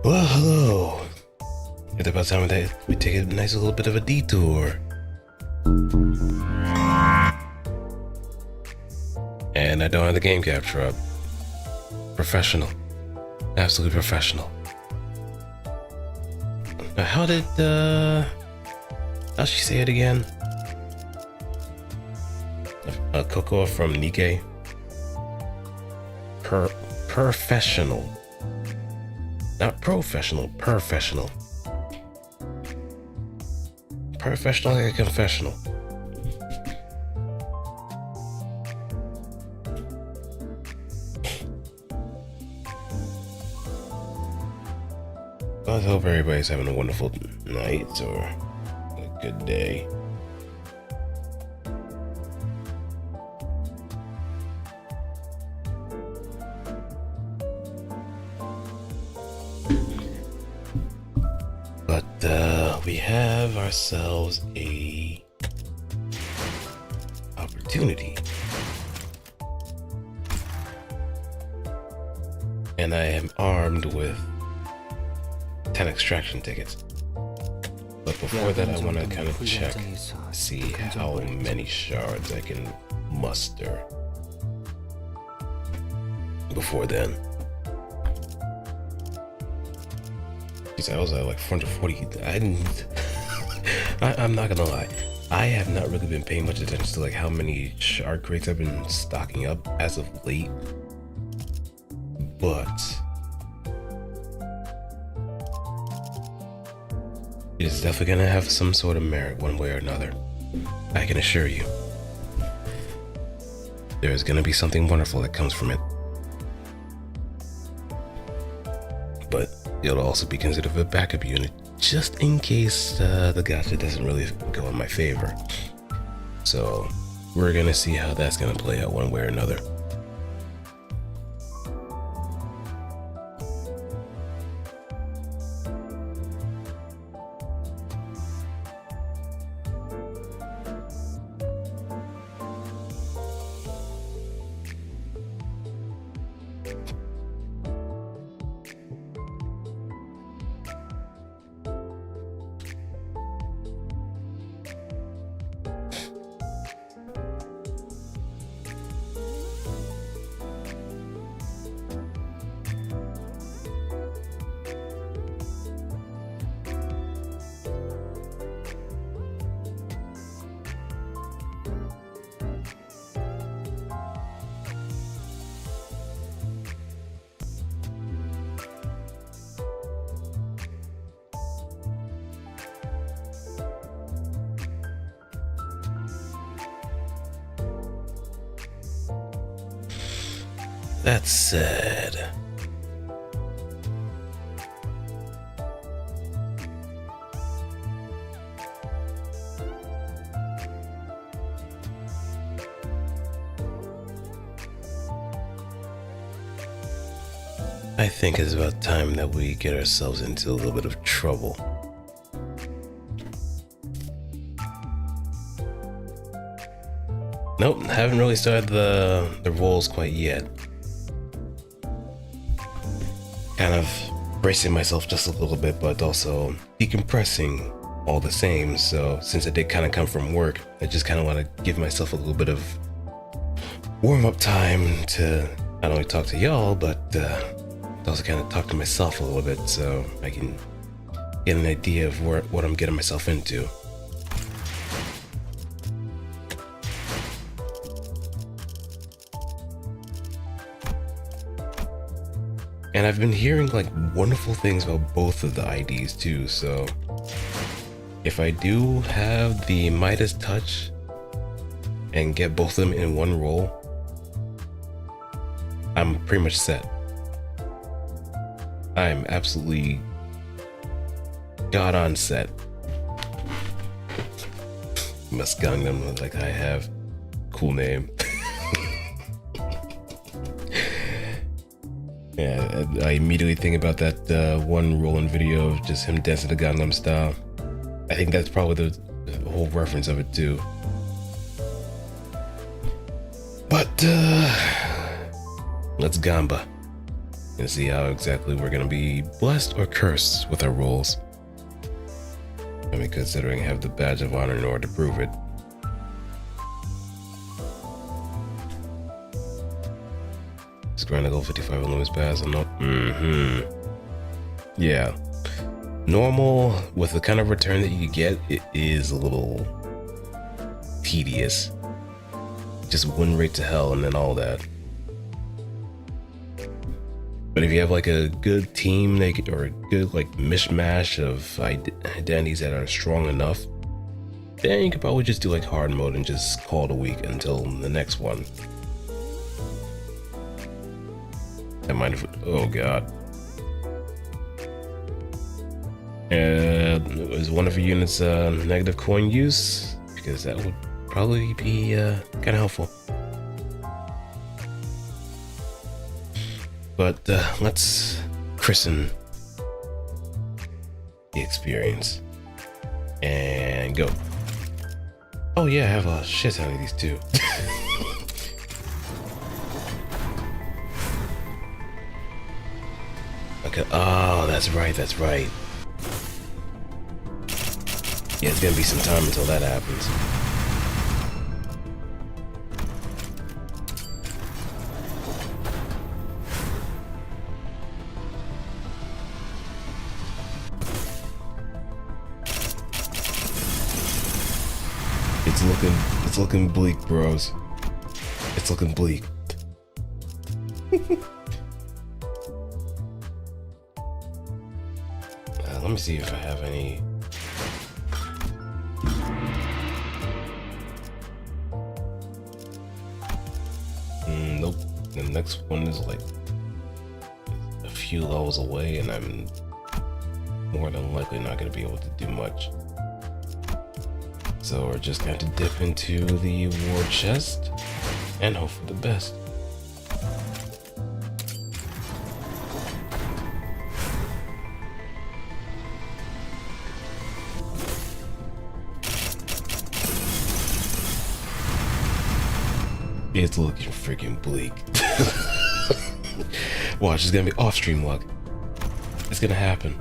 Well, hello. It's about time that we take a nice little bit of a detour. And I don't have the game capture up. Professional. Absolutely professional. Now, how'd she say it again? Cocoa from Nikkei. Professional. Not professional, professional. Professional like a confessional. I hope everybody's having a wonderful night or a good day. But we have ourselves a opportunity. And I am armed with 10 extraction tickets. But before that, I want to kind of check, see how many shards I can muster before then. Because I was at like 440. I'm not gonna lie, I have not really been paying much attention to like how many shard crates I've been stocking up as of late. But it is definitely gonna have some sort of merit one way or another. I can assure you. There is gonna be something wonderful that comes from it. But it'll also be considered a backup unit, just in case the gacha doesn't really go in my favor. So we're gonna see how that's gonna play out one way or another. That said, I think it's about time that we get ourselves into a little bit of trouble. Nope, haven't really started the rolls quite yet. Kind of bracing myself just a little bit, but also decompressing all the same. So since I did kind of come from work, I just kind of want to give myself a little bit of warm-up time to not only talk to y'all, but also kind of talk to myself a little bit so I can get an idea of what I'm getting myself into. And I've been hearing like wonderful things about both of the IDs too, so if I do have the Midas touch and get both of them in one roll, I'm pretty much set. I'm absolutely god on set. Must Gangnam like I have. Cool name. Yeah, I immediately think about that one rolling video of just him dancing the Gangnam Style. I think that's probably the whole reference of it too. But let's gamba and see how exactly we're gonna be blessed or cursed with our rolls. I mean, considering I have the badge of honor in order to prove it. Just grind to go 55 on Limbus Pass. I'm not. Yeah. Normal, with the kind of return that you get, it is a little tedious. Just win rate to hell and then all that. But if you have like a good team, or a good like mishmash of identities that are strong enough, then you could probably just do like hard mode and just call it a week until the next one. I might have. Oh god. Is one of your units negative coin use? Because that would probably be kind of helpful. But let's christen the experience and go. Oh yeah, I have a shit ton of these too. Okay. Oh, that's right. That's right. Yeah, it's gonna be some time until that happens. It's looking bleak, bros. It's looking bleak. Let me see if I have any. Nope. The next one is like a few levels away, and I'm more than likely not going to be able to do much. So we're just going to dip into the war chest and hope for the best. It's looking freaking bleak. Watch, it's gonna be off-stream luck. It's gonna happen.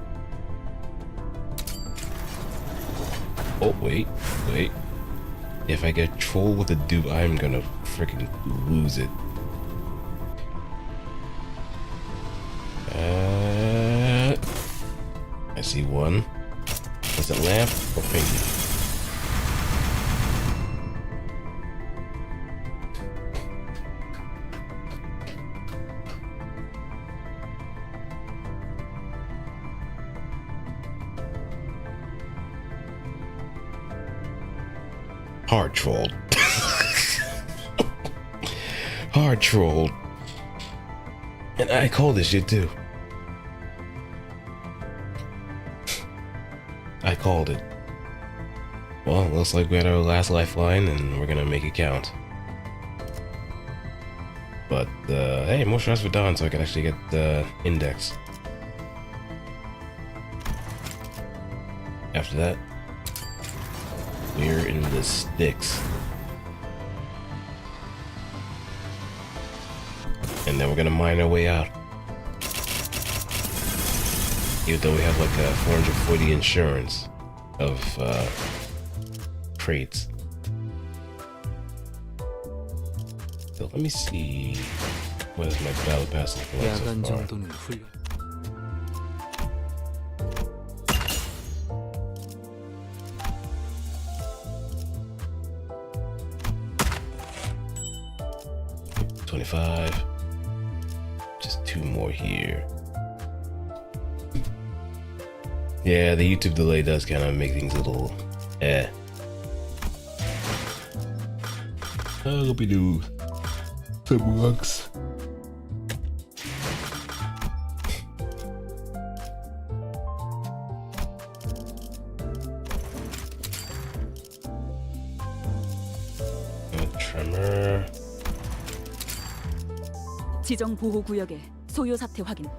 Oh, wait. If I get trolled with a dupe, I'm gonna freaking lose it. I see one. Was it lamp or pinky? Hard trolled. Hard trolled. And I call this shit too. I called it. Well, looks like we had our last lifeline and we're gonna make it count. But hey, more shots for Dawn so I can actually get the index. After that, we're in the sticks. And then we're gonna mine our way out. Even though we have like a 440 insurance of crates. So let me see what is my battle pass like so far. 25. Just 2 more here. Yeah, the YouTube delay does kind of make things a little Oh, hope you do. Some works. Tremor. 지정 보호 구역의 소요 사태 확인.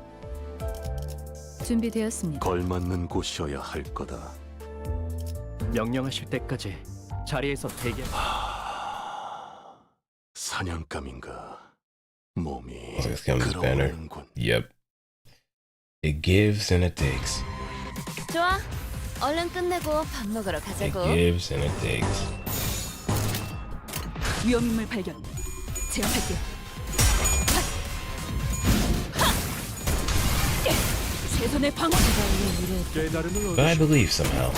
준비되었습니다. 걸맞는 곳이어야 할 거다. 명령하실 때까지 자리에서 대기. 사냥감인가? 몸이 It's gonna be banner. 그러는군. Yep. It gives and it takes. 좋아. 얼른 끝내고 밥 먹으러 It 가자고. gives and it takes. 위험인물 발견. 제압할게. 최선의 방어. 깨달음을 But I believe somehow.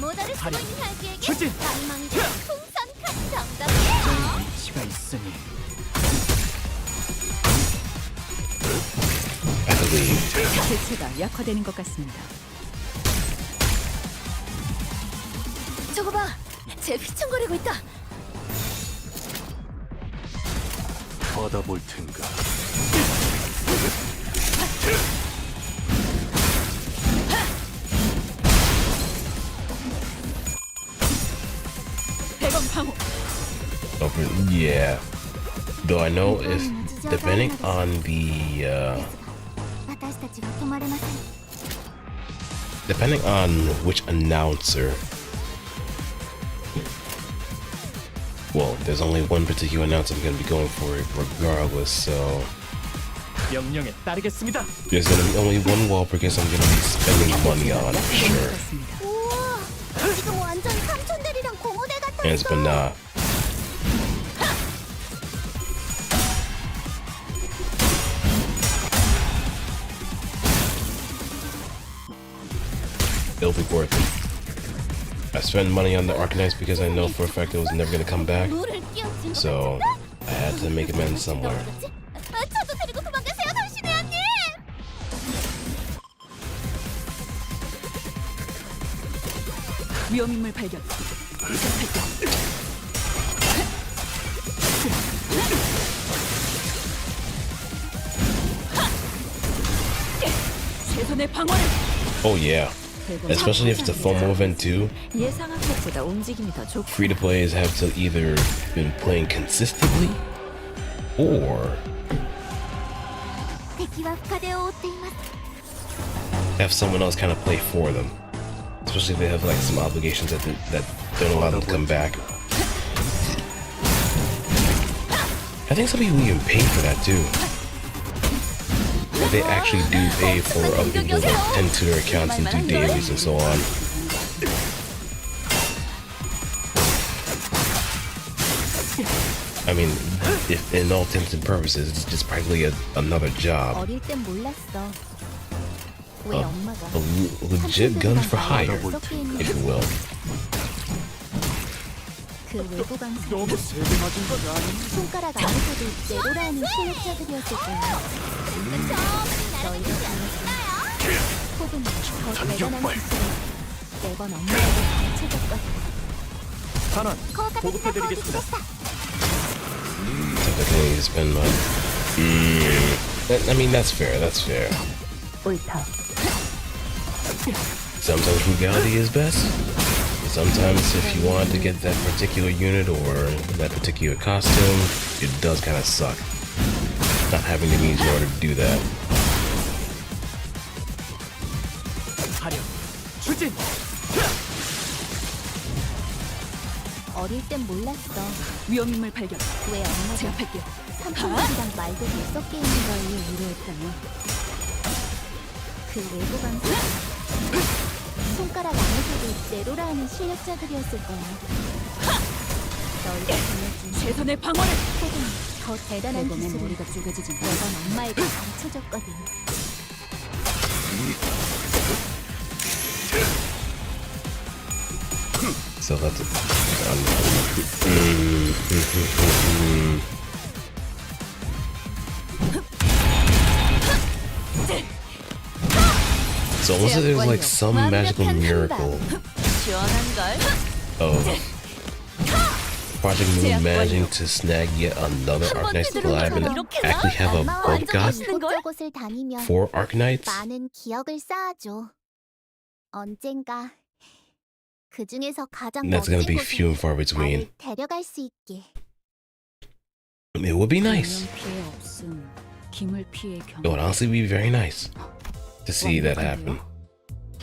모자를 쓰고 있는 향기에게 출진! 낭망과 풍선 같은 정답이에요. 위치가 있으니 I believe. 대체가 약화되는 것 같습니다. 저거 봐. 쟤 휘청거리고 있다. 받아볼 텐가. 대검 방어. Yeah. Though I know if depending on the 私たちは止まれません。 depending on which announcer. Well, there's only one particular announcer I'm gonna be going for it regardless, so 명령에 따르겠습니다. there's gonna be only one wall because I'm gonna be spending money on it for sure. 우와, 지금 완전 삼촌들이랑 공호대 Yes, but 같았어. nah. It'll be worth it. I spent money on the Arcanines because I know for a fact it was never gonna come back, 물을 끼얹은 것 so I had to make amends somewhere. 저도 데리고 도망가세요, 당신의 언니. 위험인물 발견. 최선의 방어를. Oh yeah, especially if it's a FOMO event too. 예상한 것보다 움직임이 더 좋고. Free to players have to either been playing consistently or 敵は深手を負っています。 have someone else kind of play for them. Especially if they have like some obligations that don't allow them to come back. I think some people even pay for that too. Like they actually do pay for other people to like, tend to their accounts and do dailies and so on. I mean, if in all intents and purposes, it's just practically another job. 어릴 땐 몰랐어. 왜 엄마가 A legit guns for hire, if you will. 그 외부 방송 너무 세게 맞은 것 아니니? 손가락 안에서도 내로라는 실력자들이었을 거야. 너희가 불렀으니까 혹은 더 대단한 기술을 매번 엄마에게 가르쳐줬거든. 단원 보급해드리겠습니다. Typically, it's been like, I mean, that's fair. That's fair. 옳다. Sometimes frugality is best. Sometimes, if you want to get that particular unit or that particular costume, it does kind of suck not having the means in order to do that. 화력 추진. 어릴 땐 몰랐어. 위험인물 발견. 왜 엄마가 제압할게. 삼촌들이랑 말도 못 섞여 있는 걸 위로했더니 그 외부 방송 손가락 안에서도 내로라는 실력자들이었을 거야. 너희가 불렀지. 최선의 방어를. 혹은 더 대단한 대검의 기술을 머리가 쪼개지지. 매번 엄마에게 가르쳐줬거든. So that's it. So unless there's like some magical miracle 시원한 걸. of Project Moon managing to snag yet another Arcanite alive and actually have a bulk god 이곳저곳을 다니며 for Arcanites, 많은 기억을 쌓아줘. 언젠가 그 중에서 가장 that's gonna 멋진 be few 곳에 and far between. 나를 데려갈 수 있게. It would be nice. 감염 피해 없음. 기물 피해 It would 경험. honestly be very nice to see that happen.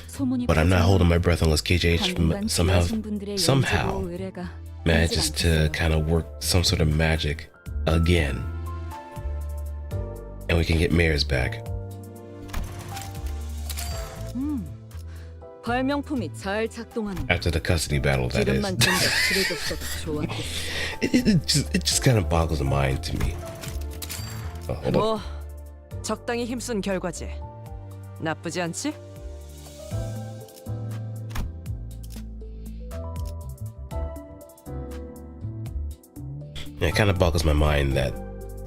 소문이 But I'm not 퍼져나와 holding my breath unless KJH 당분간 somehow 귀하신 분들의 somehow 연주고 의뢰가 manages 끊이질 to 않겠어요. kind of work some sort of magic again. And we can get Mares back. 발명품이 잘 작동하는. After the custody battle, that is. 기름만 좀더 칠해줬어도 좋았겠어. it just kind of boggles the mind to me. Oh, hold on. 뭐 적당히 힘쓴 결과지. 나쁘지 않지? Yeah, it kind of boggles my mind that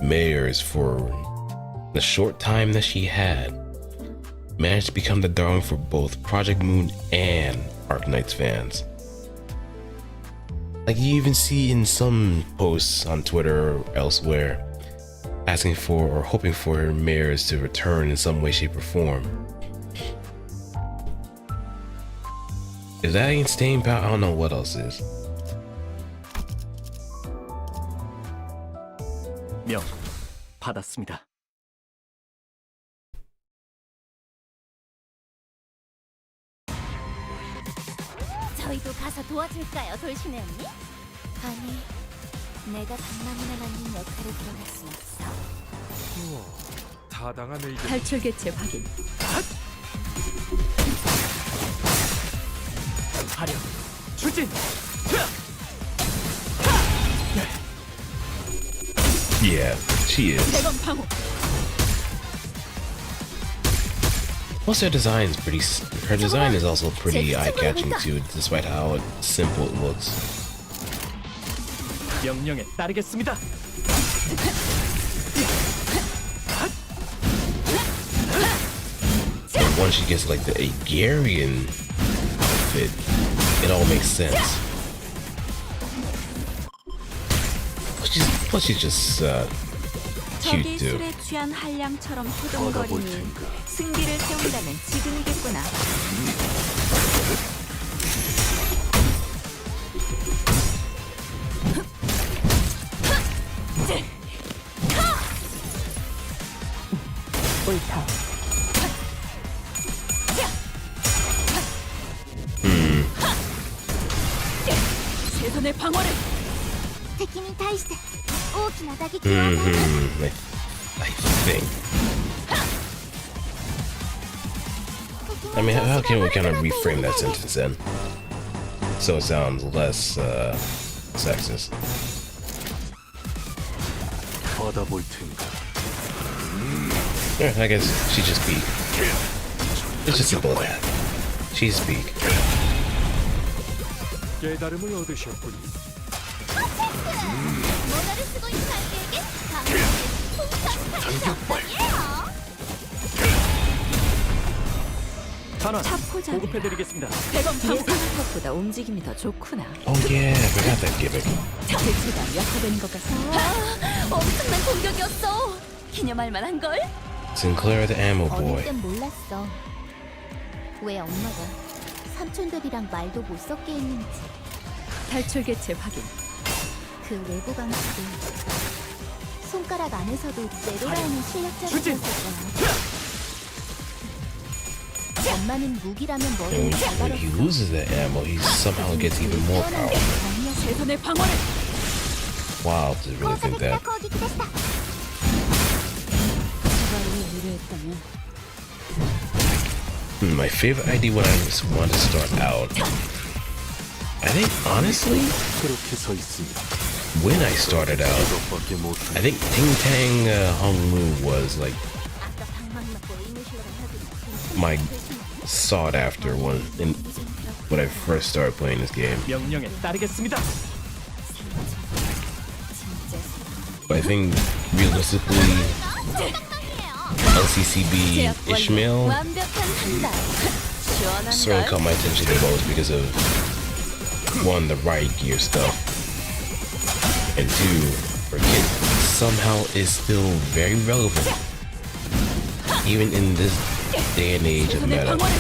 Mayors, for the short time that she had, managed to become the darling for both Project Moon and Arknights fans. Like, you even see in some posts on Twitter or elsewhere asking for or hoping for Mayors to return in some way, shape, or form. If that ain't staying power, I don't know what else is. 명 받았습니다. 저희도 가서 도와줄까요, 돌신의 언니? 아니, 내가 장난이나 맞는 역할에 들어갈 순 없어. 타당한 의견. 탈출 개체 확인. 화력 추진. Yeah, she is. 대검 방어. Plus, her design is pretty. Her design is also pretty eye-catching too, despite how simple it looks. 명령에 따르겠습니다. But once she gets like the Agarian outfit, it all makes sense. Plus she's just cute too. 술에 취한 한량처럼 받아볼 호동거리니 텐가. 승기를 세운다면 지금이겠구나. 옳다. 최선의 방어를. 敵に対して大きな打撃を与える。 I think. I mean, how can we kind of reframe that sentence then? So it sounds less sexist. 받아볼 텐가. Yeah, I guess she just speak. It's just simple as that. She speak. 깨달음을 얻으셨군요. モダルすごい関係で전원 차포자들. 보급해드리겠습니다. 대검 방어. 예상한 것보다 움직임이 더 좋구나. Oh yeah, I forgot that gimmick. 대체가 약화되는 것 같아. 엄청난 공격이었어. 기념할 만한 걸? Sinclair the Ammo 어릴 Boy. 땐 몰랐어. 왜 엄마가 삼촌들이랑 말도 못 섞게 했는지. 탈출 개체 확인. 그 외부 방식이 손가락 안에서도 내로라는 실력자가 추진! 있었을 거야. 엄마는 무기라면 And 뭐든 잘 when he 다뤘어. loses that ammo, he somehow gets even more power. 최선의 방어를. Wow, to really think that. 주발로 유래했다면. My favorite idea when I just wanted to start out. I think honestly, 그렇게 서 있습니다. when I started out, 이것밖에 못해. I think Ting Tang Hongmu was like my sought after one in when I first started playing this game. 명령에 따르겠습니다. But I think realistically, LCCB Ishmael 완벽한 판단. 시원한 sort of 걸. caught my attention the most because of one, the riot gear stuff, and two, her kit somehow is still very relevant, even in this day and age of 최선의 meta, 방어를.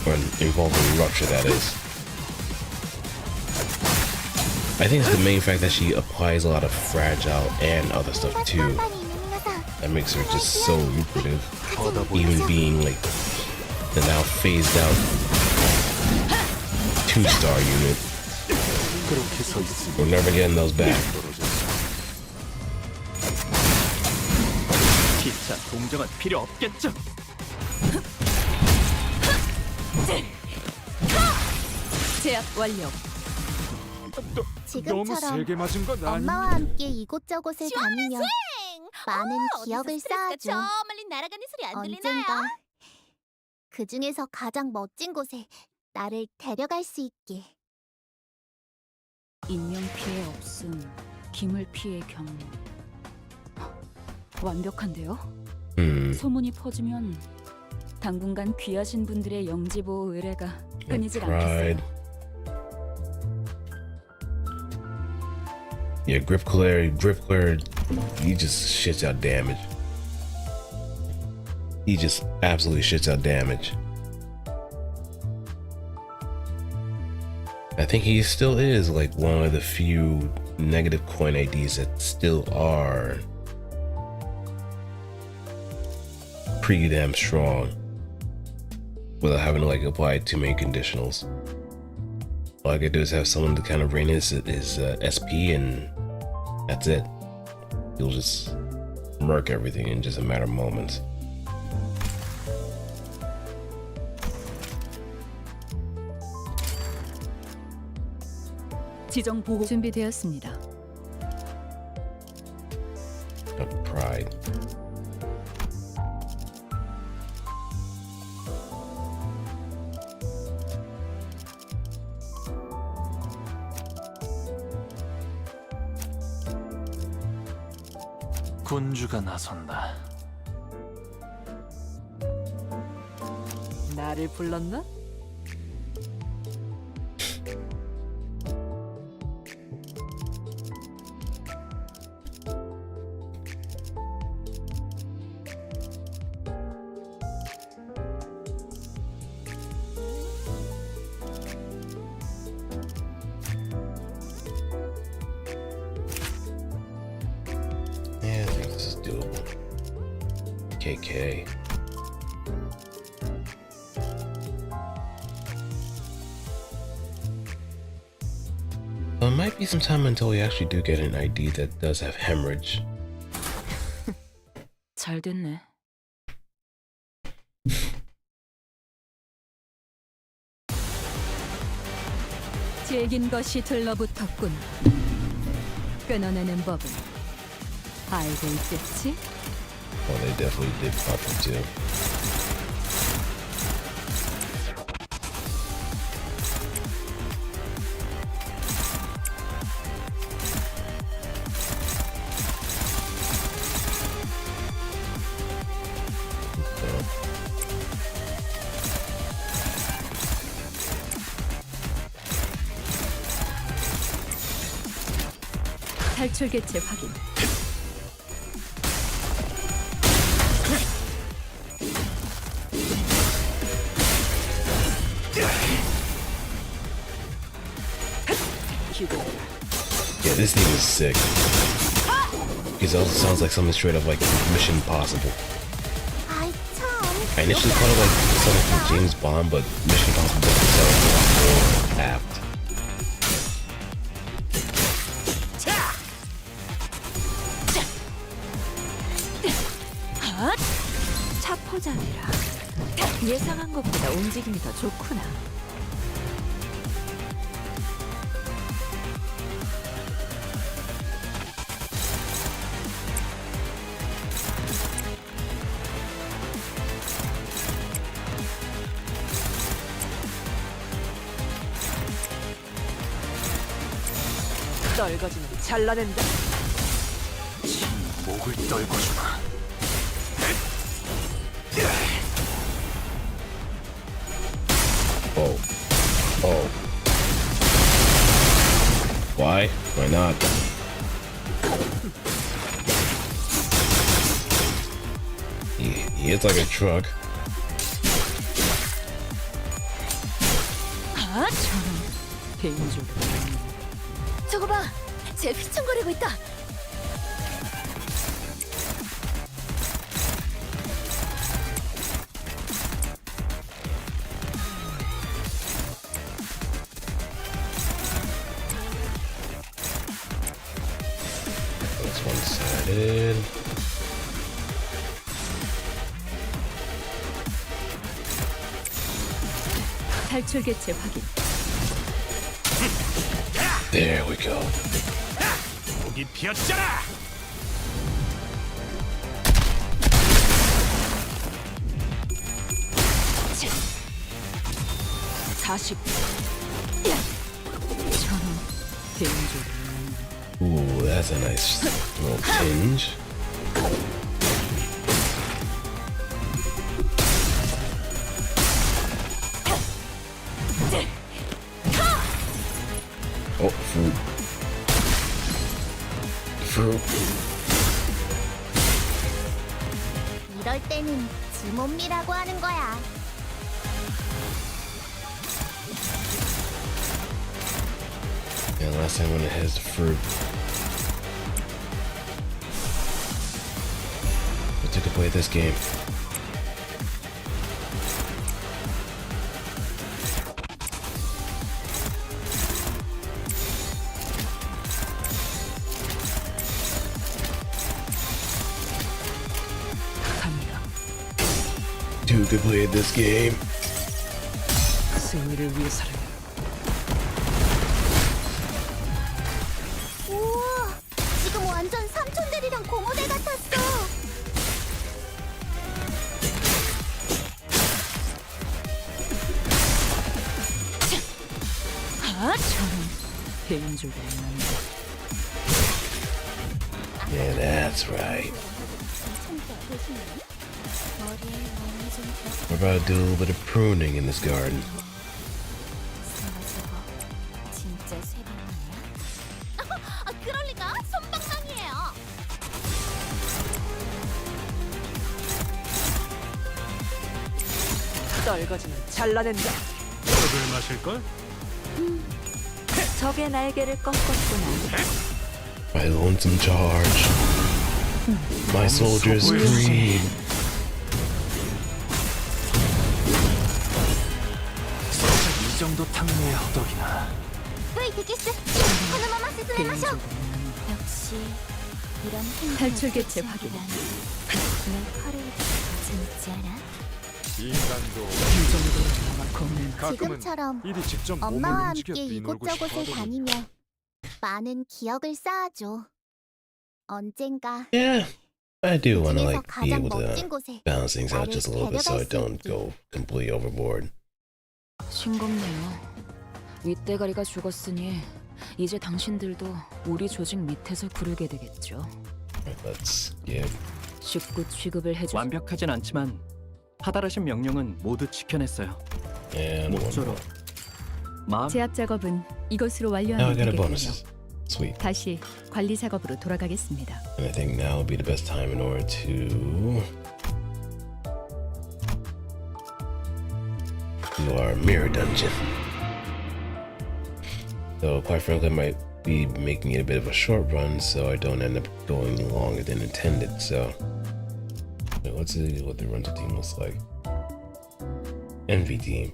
or involving rupture, that is. I think it's the main fact that she applies a lot of fragile and other stuff too. That makes her just so lucrative, even being like the now phased out 2-star unit. 그렇게 서 있습니다. We're never getting those back. 기차 동정은 필요 없겠죠. 제압 완료. 너무 지금처럼 세게 맞은 건 아니. 엄마와 함께 이곳저곳을 다니며 많은 기억을 쌓아줘. 멀리 날아가는 소리 안 언젠가 그 중에서 가장 멋진 곳에 나를 데려갈 수 있게. 인명 피해 없음. 기물 피해 경로. 완벽한데요? 소문이 퍼지면 당분간 귀하신 분들의 영지보호 의뢰가 끊이질 Pride. 않겠어요. Yeah, grip clear, he just shits out damage. He just absolutely shits out damage. I think he still is like one of the few negative coin IDs that still are pretty damn strong without having to like apply too many conditionals. All I could do is have someone to kind of rein his SP, and that's it. He'll just murk everything in just a matter of moments. 지정 보호 준비되었습니다. Pride. 군주가 나선다. 나를 불렀나? Yeah, I think this is doable. KK. Well, it might be some time until we actually do get an ID that does have hemorrhage. 잘 됐네. 질긴 것이 들러붙었군. 끊어내는 법은 알고 있겠지? Oh, they definitely did pop it too. 탈출 개체 확인. Yeah, this thing is sick. Because it also sounds like something straight up like Mission Impossible. 아이 참. I initially thought of like something from James Bond, but Mission Impossible doesn't sound a lot more apt. 차포장이라 예상한 것보다 움직임이 더 좋구나. 떨거지는 잘라낸다. 목을 떨궈주마. Oh. Oh. Why? Why not? He hits like a truck. 아, 저런 개인적으로. 저거 봐, 쟤 휘청거리고 있다. That's one-sided. 탈출 개체 확인. There we go. 목이 피었잖아. 40. 저런 개인적으로 Ooh, that's a nice little tinge. Oh, fruit. Fruit. 이럴 때는 지몸미라고 하는 거야. And last time when it has the fruit. I took to play this game. 갑니다. Dude could play this game. 승리를 위해서라면 우와, 지금 완전 삼촌들이랑 공호대 같았어. 저런 개인적으로 Yeah, that's right. 머리에 멍이 좀 들어. We're about to do a little bit of pruning in this garden. 저거 진짜 세빈이야? 그럴 리가. 손방망이에요. 떨거지는 잘라낸다. 술을 마실걸? 적의 날개를 꺾었구나. My lonesome charge. My soldiers scream. 이 정도 탕내에 허덕이나. 으이, 데키스. 하나마마 스스레 마셔. 역시 이런 행동을 탈출 개체 쫓아오기란 확인. 내 털을 재밌지 않아? 인간도 이 정도로 아마 겁는 지금처럼 일이 직접 몸을 엄마와 움직여 함께 뛰놀고 이곳저곳을 싶어하더니 다니면 많은 기억을 쌓아줘. 언젠가 Yeah, I do want to 중에서 like be 가장 able to 멋진 곳에 balance things out just a little bit so I 데려갈 수 don't 있게. go completely overboard. 싱겁네요. 윗대가리가 죽었으니 이제 당신들도 우리 조직 밑에서 구르게 되겠죠. Alright, let's give. 직구 취급을 해주. 완벽하진 않지만 하달하신 명령은 모두 지켜냈어요. And one 모쪼록 more. 마음 제압 작업은 이것으로 Now I 완료하면 got a 되겠군요. bonuses. Sweet. 다시 관리 작업으로 돌아가겠습니다. And I think now would be the best time in order to do our mirror dungeon. So quite frankly, I might be making it a bit of a short run so I don't end up going longer than intended. So wait, let's see what the rental team looks like. Envy team.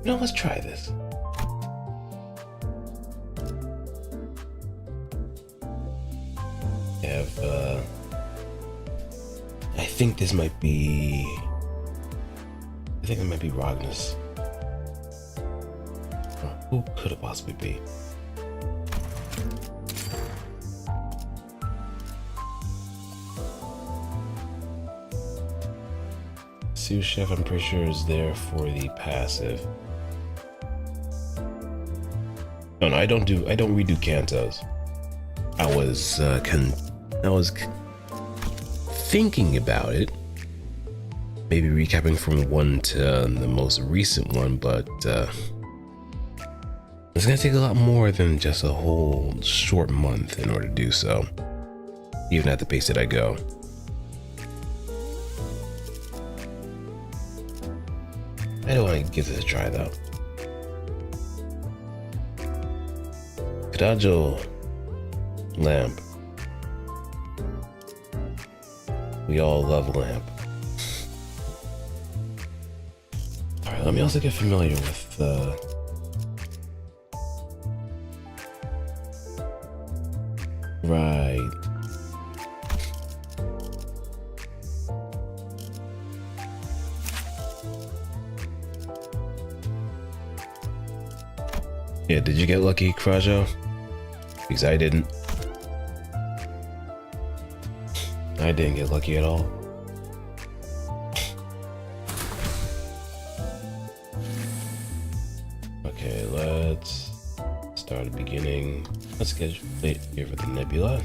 No, let's try this. Have I think this might be Rognus. Who could it possibly be? Sous Chef, I'm pretty sure, is there for the passive. No, I don't redo cantos. I was thinking about it, maybe recapping from one to the most recent one, but it's gonna take a lot more than just a whole short month in order to do so, even at the pace that I go. I don't want to give this a try though. Kadajo Lamp. We all love Lamp. Alright, let me also get familiar with right. Yeah, did you get lucky, Krajo? Because I didn't. I didn't get lucky at all. Okay, let's start at the beginning. Let's get here for the nebula.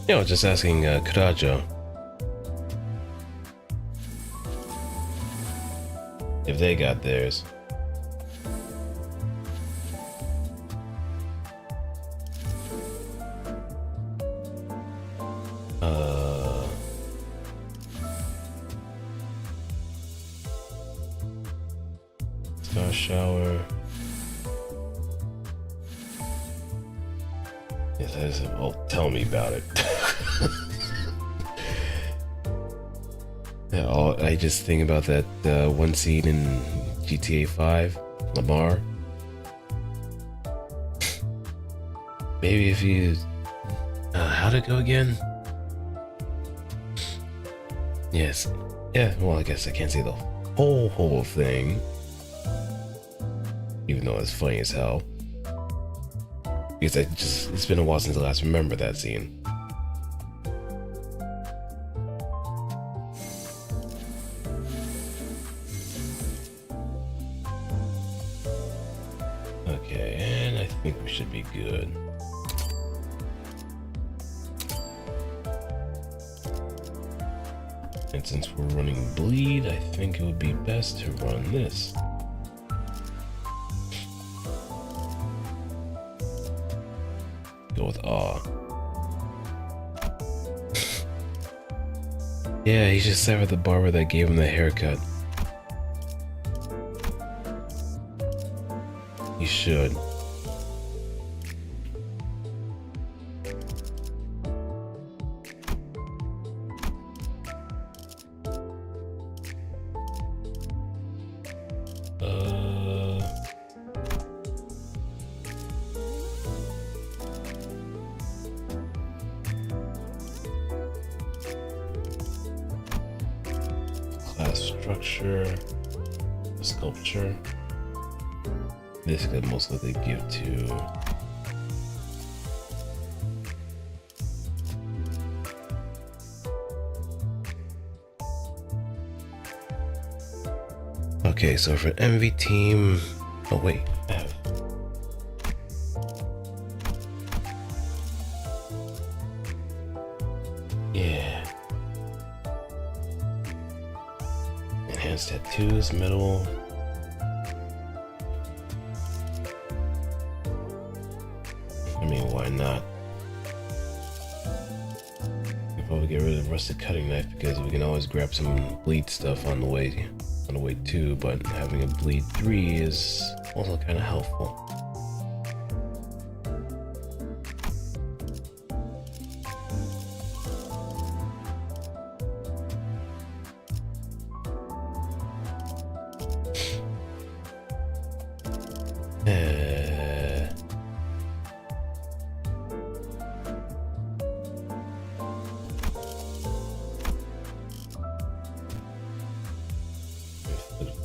Yeah, I was just asking Krajo if they got theirs. Star shower. Yes, that is. Oh, tell me about it. Yeah, I just think about that one scene in GTA 5, Lamar. Maybe if you, how'd it go again? Yes, yeah. Well, I guess I can't say the whole thing, even though it's funny as hell. Because it's been a while since I last remember that scene. Okay, and I think we should be good. And since we're running bleed, I think it would be best to run this. Go with awe. Yeah, he should sever the barber that gave him the haircut. He should. Class structure, sculpture. This could most likely give to okay, so for MV team, oh wait, F. Yeah. Enhanced tattoos, metal. I mean, why not? We'll probably get rid of the rusted cutting knife because we can always grab some bleed stuff on the way too, but having a bleed 3 is also kind of helpful.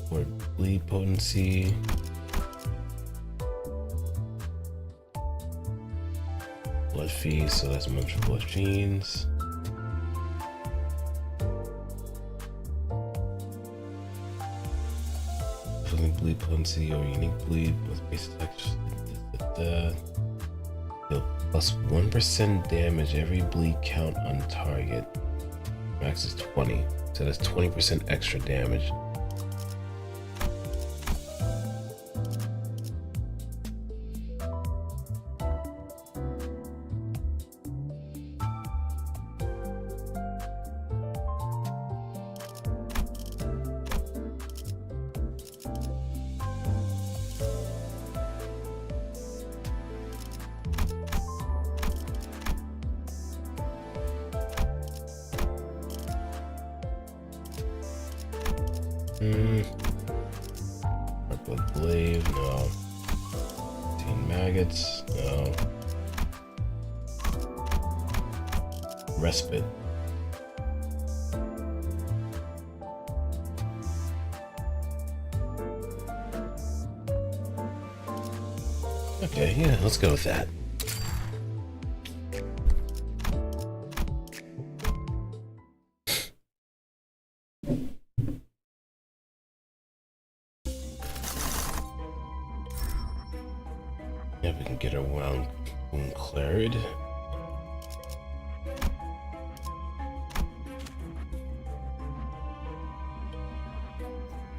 For bleed potency, blood fees, so that's much for blood fiends. Filling bleed potency or unique bleed with basic texture. Deal plus 1% damage every bleed count on target. Max is 20, so that's 20% extra damage. Blood blade, no. 18 maggots, no. Respite. Okay, yeah, let's go with that. Yeah, we can get our wound cleared.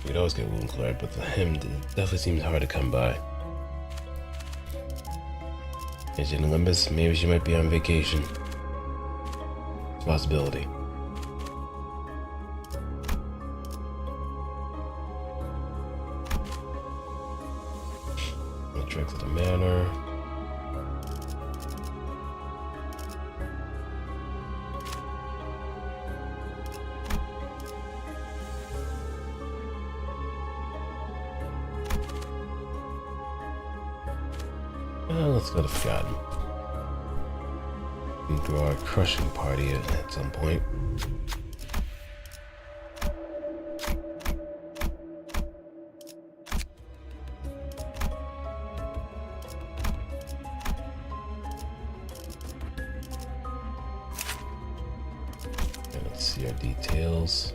You'd always get wound cleared, but for him, it definitely seems hard to come by. Agent Limbus, maybe she might be on vacation. It's a possibility. Tricks of the manor. Let's go to Forgotten. We can do our crushing party at some point. Okay, let's see our details.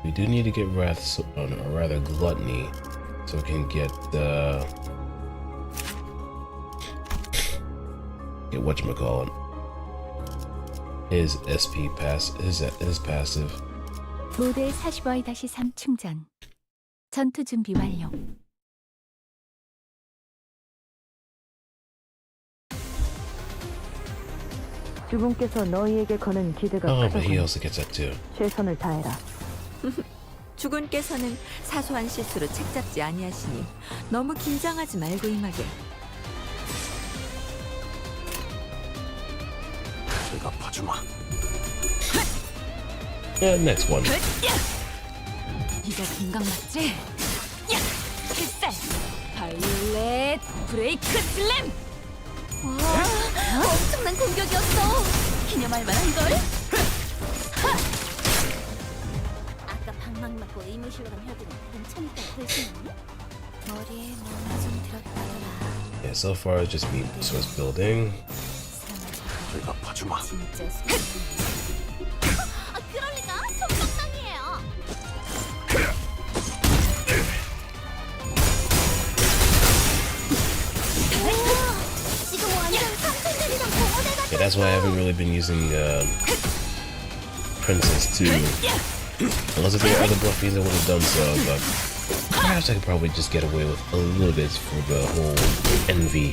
We do need to get wrath, or rather gluttony, so we can get whatchamacallit, his SP his passive. 모대 45-3 충전. 전투 준비 완료. 주분께서 너희에게 거는 기대가 Oh, but he 크더군. also gets that too. 최선을 다해라. 주군께서는 사소한 실수로 책 잡지 아니하시니 너무 긴장하지 말고 임하게. 내가 봐주마. Yeah, next one. 네가 긴강 맞지? 필살! 바이올렛 브레이크 슬램! 와, 엄청난 공격이었어. 기념할 만한걸? 아까 방망 맞고 의무실로 간 혈들은 괜찮을까 대신에? 머리에 뭔가 좀 들었다더라. Yeah, so far it's just me source building. 내가 봐주마. 진짜 아, 그럴 리가? 손방망이에요. 지금 완전 상승들이랑 공허대가 Yeah, that's why I haven't really been using Princess 2. Unless if there were other buffs, I would have done so, but perhaps I could probably just get away with a little bit for the whole envy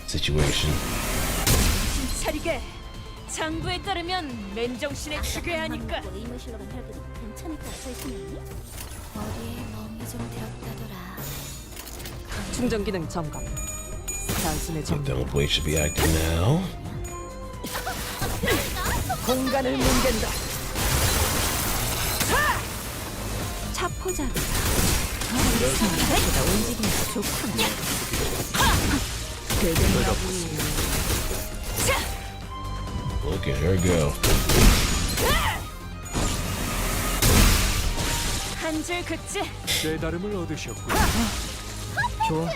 situation. 차리게! 장부에 따르면 맨정신에 죽여야 하니까! 의무실로 간 혈들은 괜찮을까 대신에? 머리에 멍이 좀 들었다더라. 충전 기능 점검. 단순의 The 점검. demo blade should be active now. 공간을 뭉갠다. 차포자루. 생각보다 움직임이 좋구나. Look at her go. 한 줄 긋지? 깨달음을 얻으셨군. 좋아.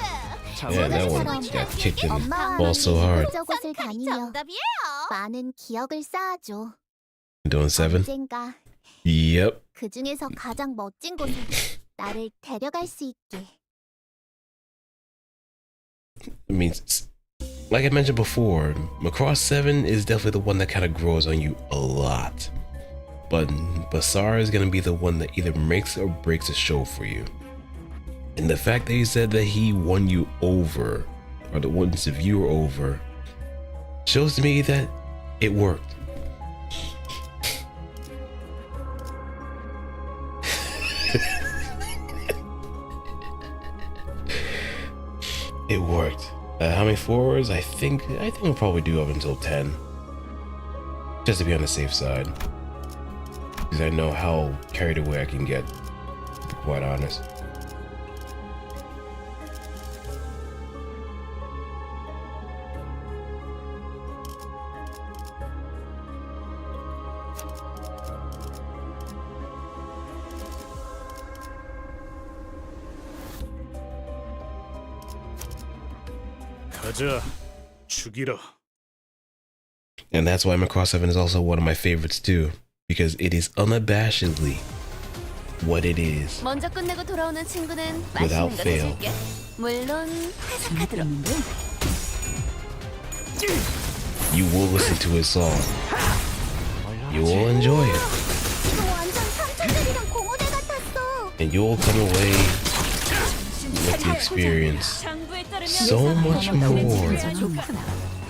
Yeah, that one got kicked in the ball so hard. 저곳을 다니며 정답이에요. 많은 기억을 쌓아줘. Doing 7? 언젠가 Yep. 그 중에서 가장 멋진 곳에 나를 데려갈 수 있게. I mean, like I mentioned before, Macross 7 is definitely the one that kind of grows on you a lot. But Basar is going to be the one that either makes or breaks a show for you. And the fact that he said that he won you over, or that wins the viewer over, shows to me that it worked. It worked. How many forwards? I think we'll probably do up until 10. Just to be on the safe side. Because I know how carried away I can get, to be quite honest. 가자, 죽이러. And that's why Macross 7 is also one of my favorites too. Because it is unabashedly what it is. 먼저 끝내고 돌아오는 친구는 Without 맛있는 거 fail. 사줄게. 물론 회사카드로. You will listen to his song. You will enjoy it. 이거 완전 삼촌들이랑 공호대 같았어. And you'll come away with the experience so much more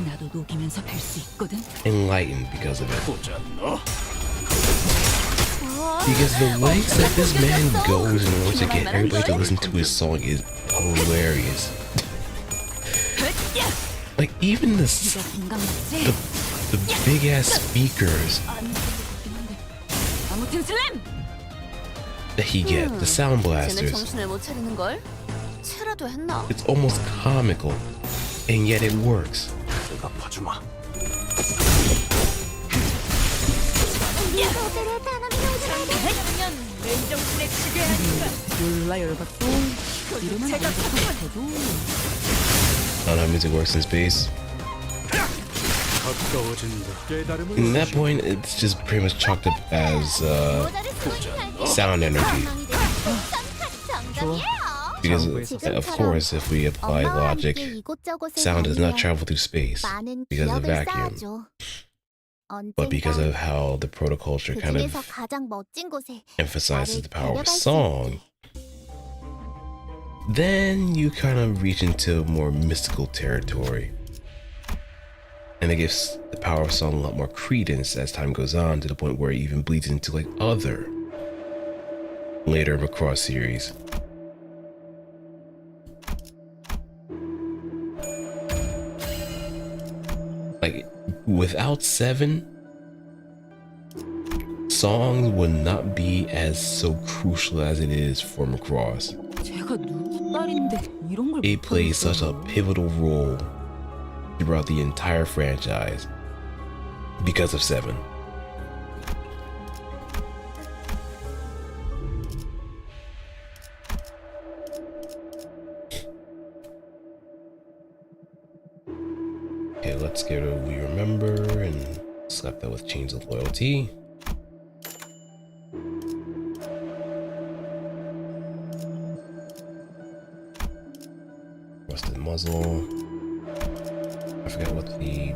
나도 녹이면서 뵐 수 있거든. enlightened because of it. 보자 너. Because the lengths that this man goes in order to get everybody to listen to his song is hilarious. Like even the big ass speakers 아무튼 슬램. that he get, the sound 쟤네 blasters, 정신을 못 차리는 걸? 체라도 했나? it's almost comical, and yet it works. 내가 봐주마. 몰라 열받고. 이러면 안 돼도. Not how music works in space. 가까워진다. 깨달음을 In that point, it's just pretty much chalked up as sound energy. Because, of course, if we apply logic, sound does not travel through space because of vacuum. But because of how the protoculture kind of emphasizes the power of song, then you kind of reach into more mystical territory. And it gives the power of song a lot more credence as time goes on, to the point where it even bleeds into like other later Macross series. Like, without 7, song would not be as so crucial as it is for Macross. 제가 누구 딸인데 이런 걸 It plays such a pivotal role throughout the entire franchise because of 7. Okay, let's get a We Remember and slap that with Chains of Loyalty. Rusted Muzzle. I forgot what the...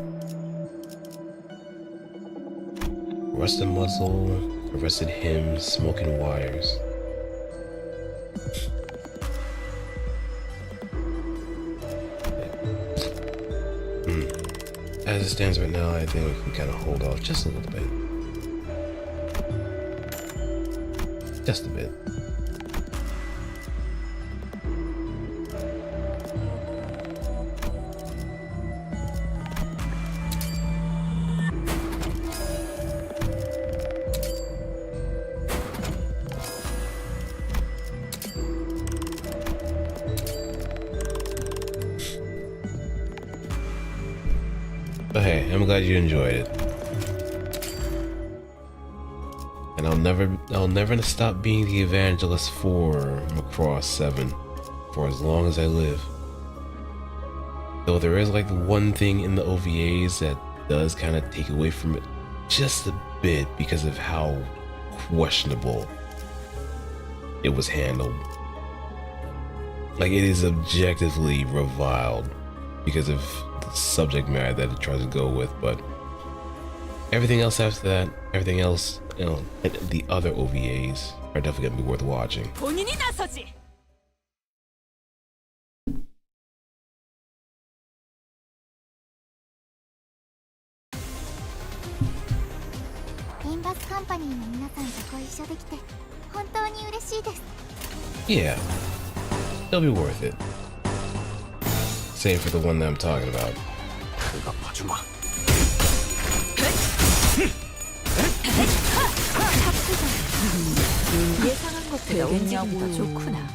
Rusted Muzzle, Arrested Hymns, Smoking Wires. As it stands right now, I think we can kind of hold off just a little bit. Just a bit. But hey, I'm glad you enjoyed it. And I'll never stop being the evangelist for Macross 7 for as long as I live. Though there is like one thing in the OVAs that does kind of take away from it just a bit because of how questionable it was handled. Like, it is objectively reviled because of the subject matter that it tries to go with, but everything else after that, everything else, you know, and the other OVAs are definitely gonna be worth watching. 본인이 나서지. Limbus Company の皆さんとご一緒できて本当に嬉しいです。 Yeah, they'll be worth it. save for the one that I'm talking about. 대답하주마. 예상한 것보다 움직임이 더 좋구나.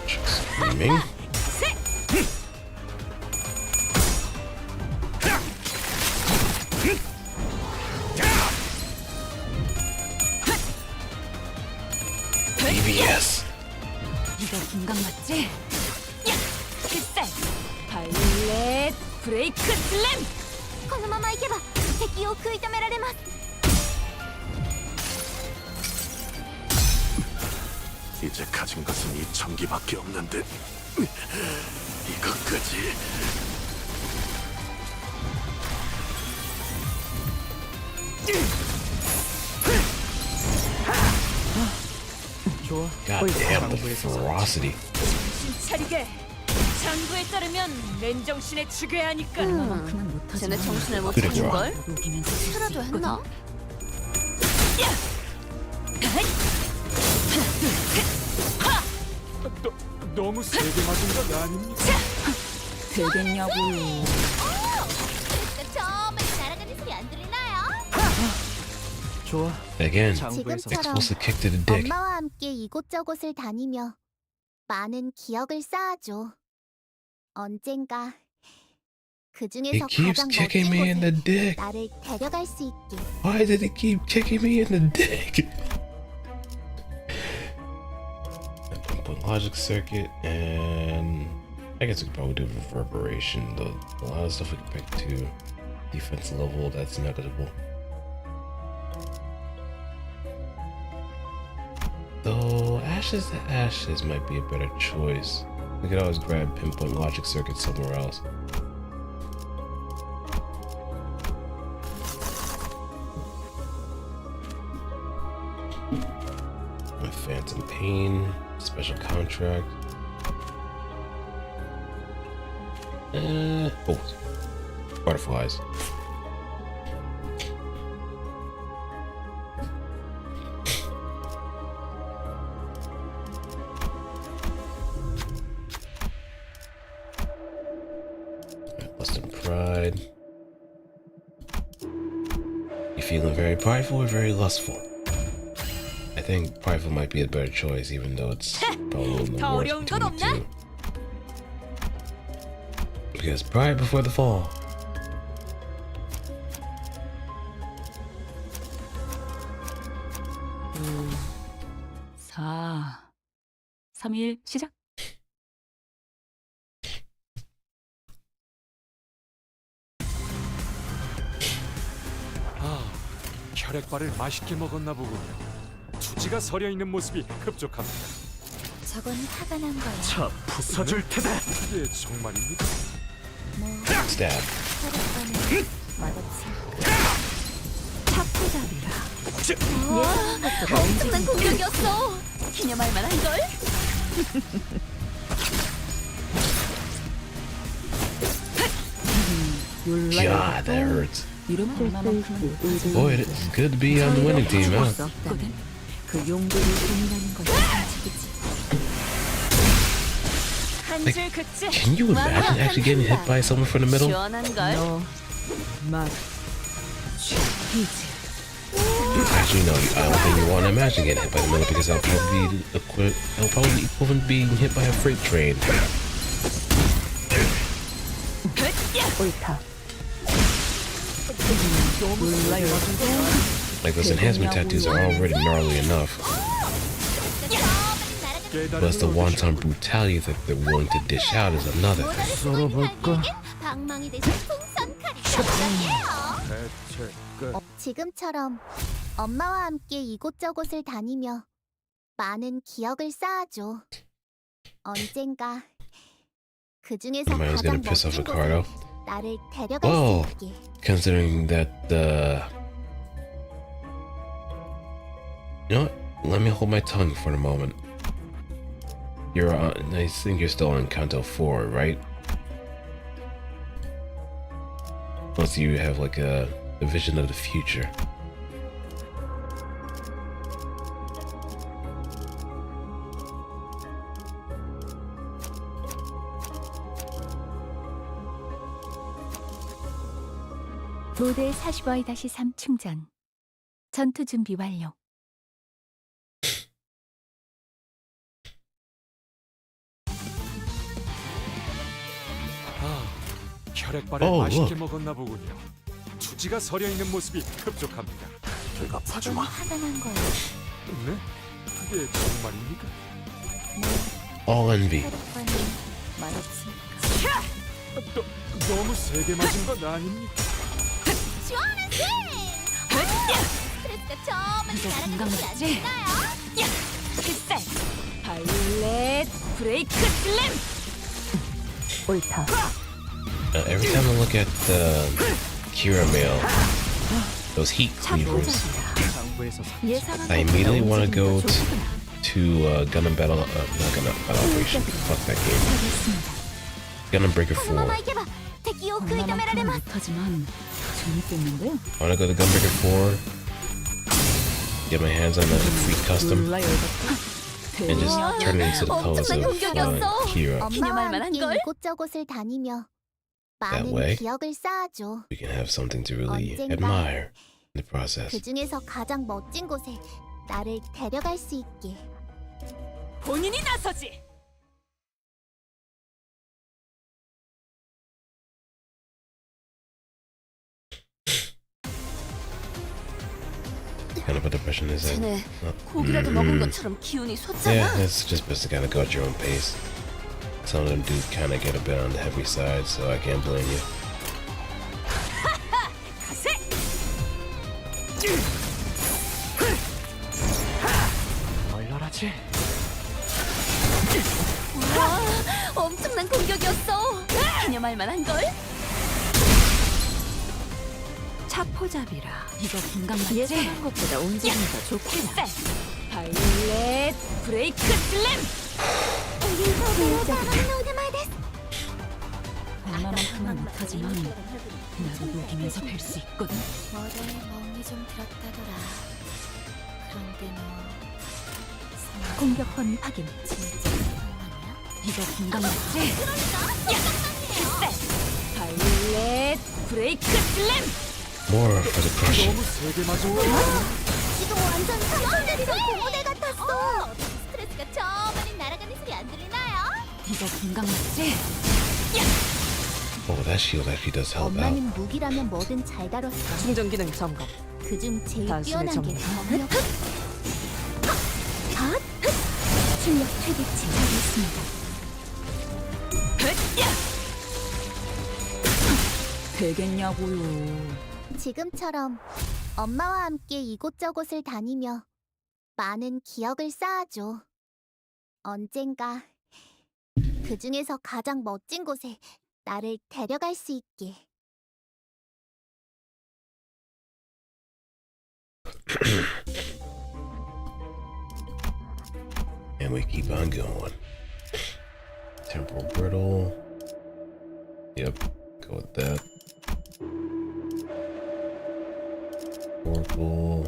Screaming. BBS. 이거 김강 맞지? 야! 필살! 발렛 브레이크 슬램! このまま行けば敵を食い止められます。 이제 가진 것은 이 전기밖에 없는데 이것까지. 좋아. God damn the ferocity. 차리게. 장부에 따르면 맨정신에 죽여야 하니까. 그만큼은 못하지. 쟤네 정신을 못 그래, 차린 좋아. 걸? 녹이면서 쓰러도 했나? 너무 세게 맞은 건 아닙니까? 되겠냐고요. 처음에 날아가는 소리 안 들리나요? 좋아. Again, 장부에서 explosive kick to the dick. 엄마와 함께 이곳저곳을 다니며 많은 기억을 쌓아줘. 언젠가 그 He 중에서 keeps 가장 kicking 멋진 me in the 곳에 dick. 나를 데려갈 수 있게. Why did he keep kicking me in the dick? Input logic circuit, and I guess we could probably do reverberation. Though a lot of stuff we can pick to defense level, that's negligible. Though ashes to ashes might be a better choice. We could always grab pinpoint logic circuit somewhere else. Phantom Pain, Special Contract. Oh, Butterflies. Lust and Pride. You feeling very prideful or very lustful? I think prideful might be a better choice, even though it's probably a little 더 worse 어려운 between 건 the 없나? two. Because pride before the fall. 사, 3일 시작. 아, 혈액발을 맛있게 먹었나 보군요. 투지가 서려 있는 모습이 흡족합니다. 저건 화가 난 거야. 자, 부숴줄 테다. 예, 정말입니까? Stab. 혈액과는 맛없지. 탁구잡이라. 엄청난 공격이었어. 기념할 만한걸? God, that hurts. 이러면 얼마만큼은 Boy, it's good to be on the winning team, huh? 없거든. 그 용도를 고민하는 것이 상책이지. 한줄 그치? Can you imagine actually getting hit by someone from the middle? 시원한 걸. Actually, no, I don't think you want to imagine getting hit by the middle because that'll probably be equivalent to being hit by a freight train. 옳다. Like those enhancement tattoos are already gnarly enough, but it's the wanton brutality that they're willing to dish out is another. 썰어볼까? 방망이 대신 풍선 칼이 장난이에요. 대체 끝. 지금처럼 엄마와 함께 이곳저곳을 다니며 많은 기억을 쌓아줘. 언젠가 그 중에서 My man's gonna 가장 piss off 멋진 Ricardo. 곳에 나를 데려갈 Whoa. 수 있게. Considering that you know what? Let me hold my tongue for a moment. You're on, I think you're still on Kanto 4, right? Unless you have like a vision of the future. 모델 45-3 충전. 전투 준비 완료. 아, 혈액발을 Oh, 맛있게 look. 먹었나 보군요. 투지가 서려 있는 모습이 흡족합니다. 제가 봐주마. 화가 난 거예요. 네? 그게 정말입니까? All envy. 혈액과는 맛없으니까. 너무 세게 맞은 건 아닙니까? 시원한 스 스트레스가 처음은 이거 날아가는 건강 게 맞지? 아닌가요? 필살 바이올렛 브레이크 슬램. 옳다. Every time I look at the Kira mail, those heat cleavers, 장부에서 예상한 I immediately want to go 움직임이 to Gundam Battle, not Gundam Battle Operation. Fuck that game. Gundam Breaker 4. このままいけば敵を食い止められ 동남아편은 ます 못하지만 재밌겠는데? Want to go to Gundam Breaker 4? Get my hands on the free custom 몰라 열받다. and just turn it into the colors 엄청난 of 공격이었어. Kira. 엄마와 함께 함께 이곳저곳을 다니며 That 많은 way? 기억을 쌓아줘. We can have something to really 언젠가 admire in the process. 그 중에서 가장 멋진 곳에 나를 데려갈 수 있게. 본인이 나서지. Kind of a depression is that? 쟤네 고기라도 먹은 것처럼 기운이 솟잖아. Yeah, it's just best to kind of go at your own pace. Some of them do kind of get a bit on the heavy side, so I can't blame you. 가세. 얼얼하지. 와, 엄청난 공격이었어. 기념할 만한 걸. 차포잡이라. 이거 건강 맞지? 예상한 것보다 움직임이 더 좋구나. 바이올렛 브레이크 슬램. 웬만한큼은 못하지만 나도 녹이면서 뵐 수 있거든. 머리에 멍이 좀 들었다더라. 그런데 너 공격 범위 확인. 진짜 상관이야? 이거 건강 맞지? 바이올렛 브레이크 슬램. More for the crushing. 너무 세게 맞은 건 아닙니까? 지금 완전 삼천대리로 고무대 같았어. 스트레스가 저 멀리 날아가는 소리 안 들리나요? 이거 건강 맞지? Oh, that shield actually does help out. 엄마는 무기라면 뭐든 잘 다뤘어. 충전 기능 점검. 그중 제일 당신의 뛰어난 게 정리. 검역. 출력 최대치 잘했습니다. 되겠냐고요. 지금처럼 엄마와 함께 이곳저곳을 다니며 많은 기억을 쌓아줘. 언젠가 그 중에서 가장 멋진 곳에 나를 데려갈 수 있게. And we keep on going. Temporal brittle. Yep, go with that. Oracle.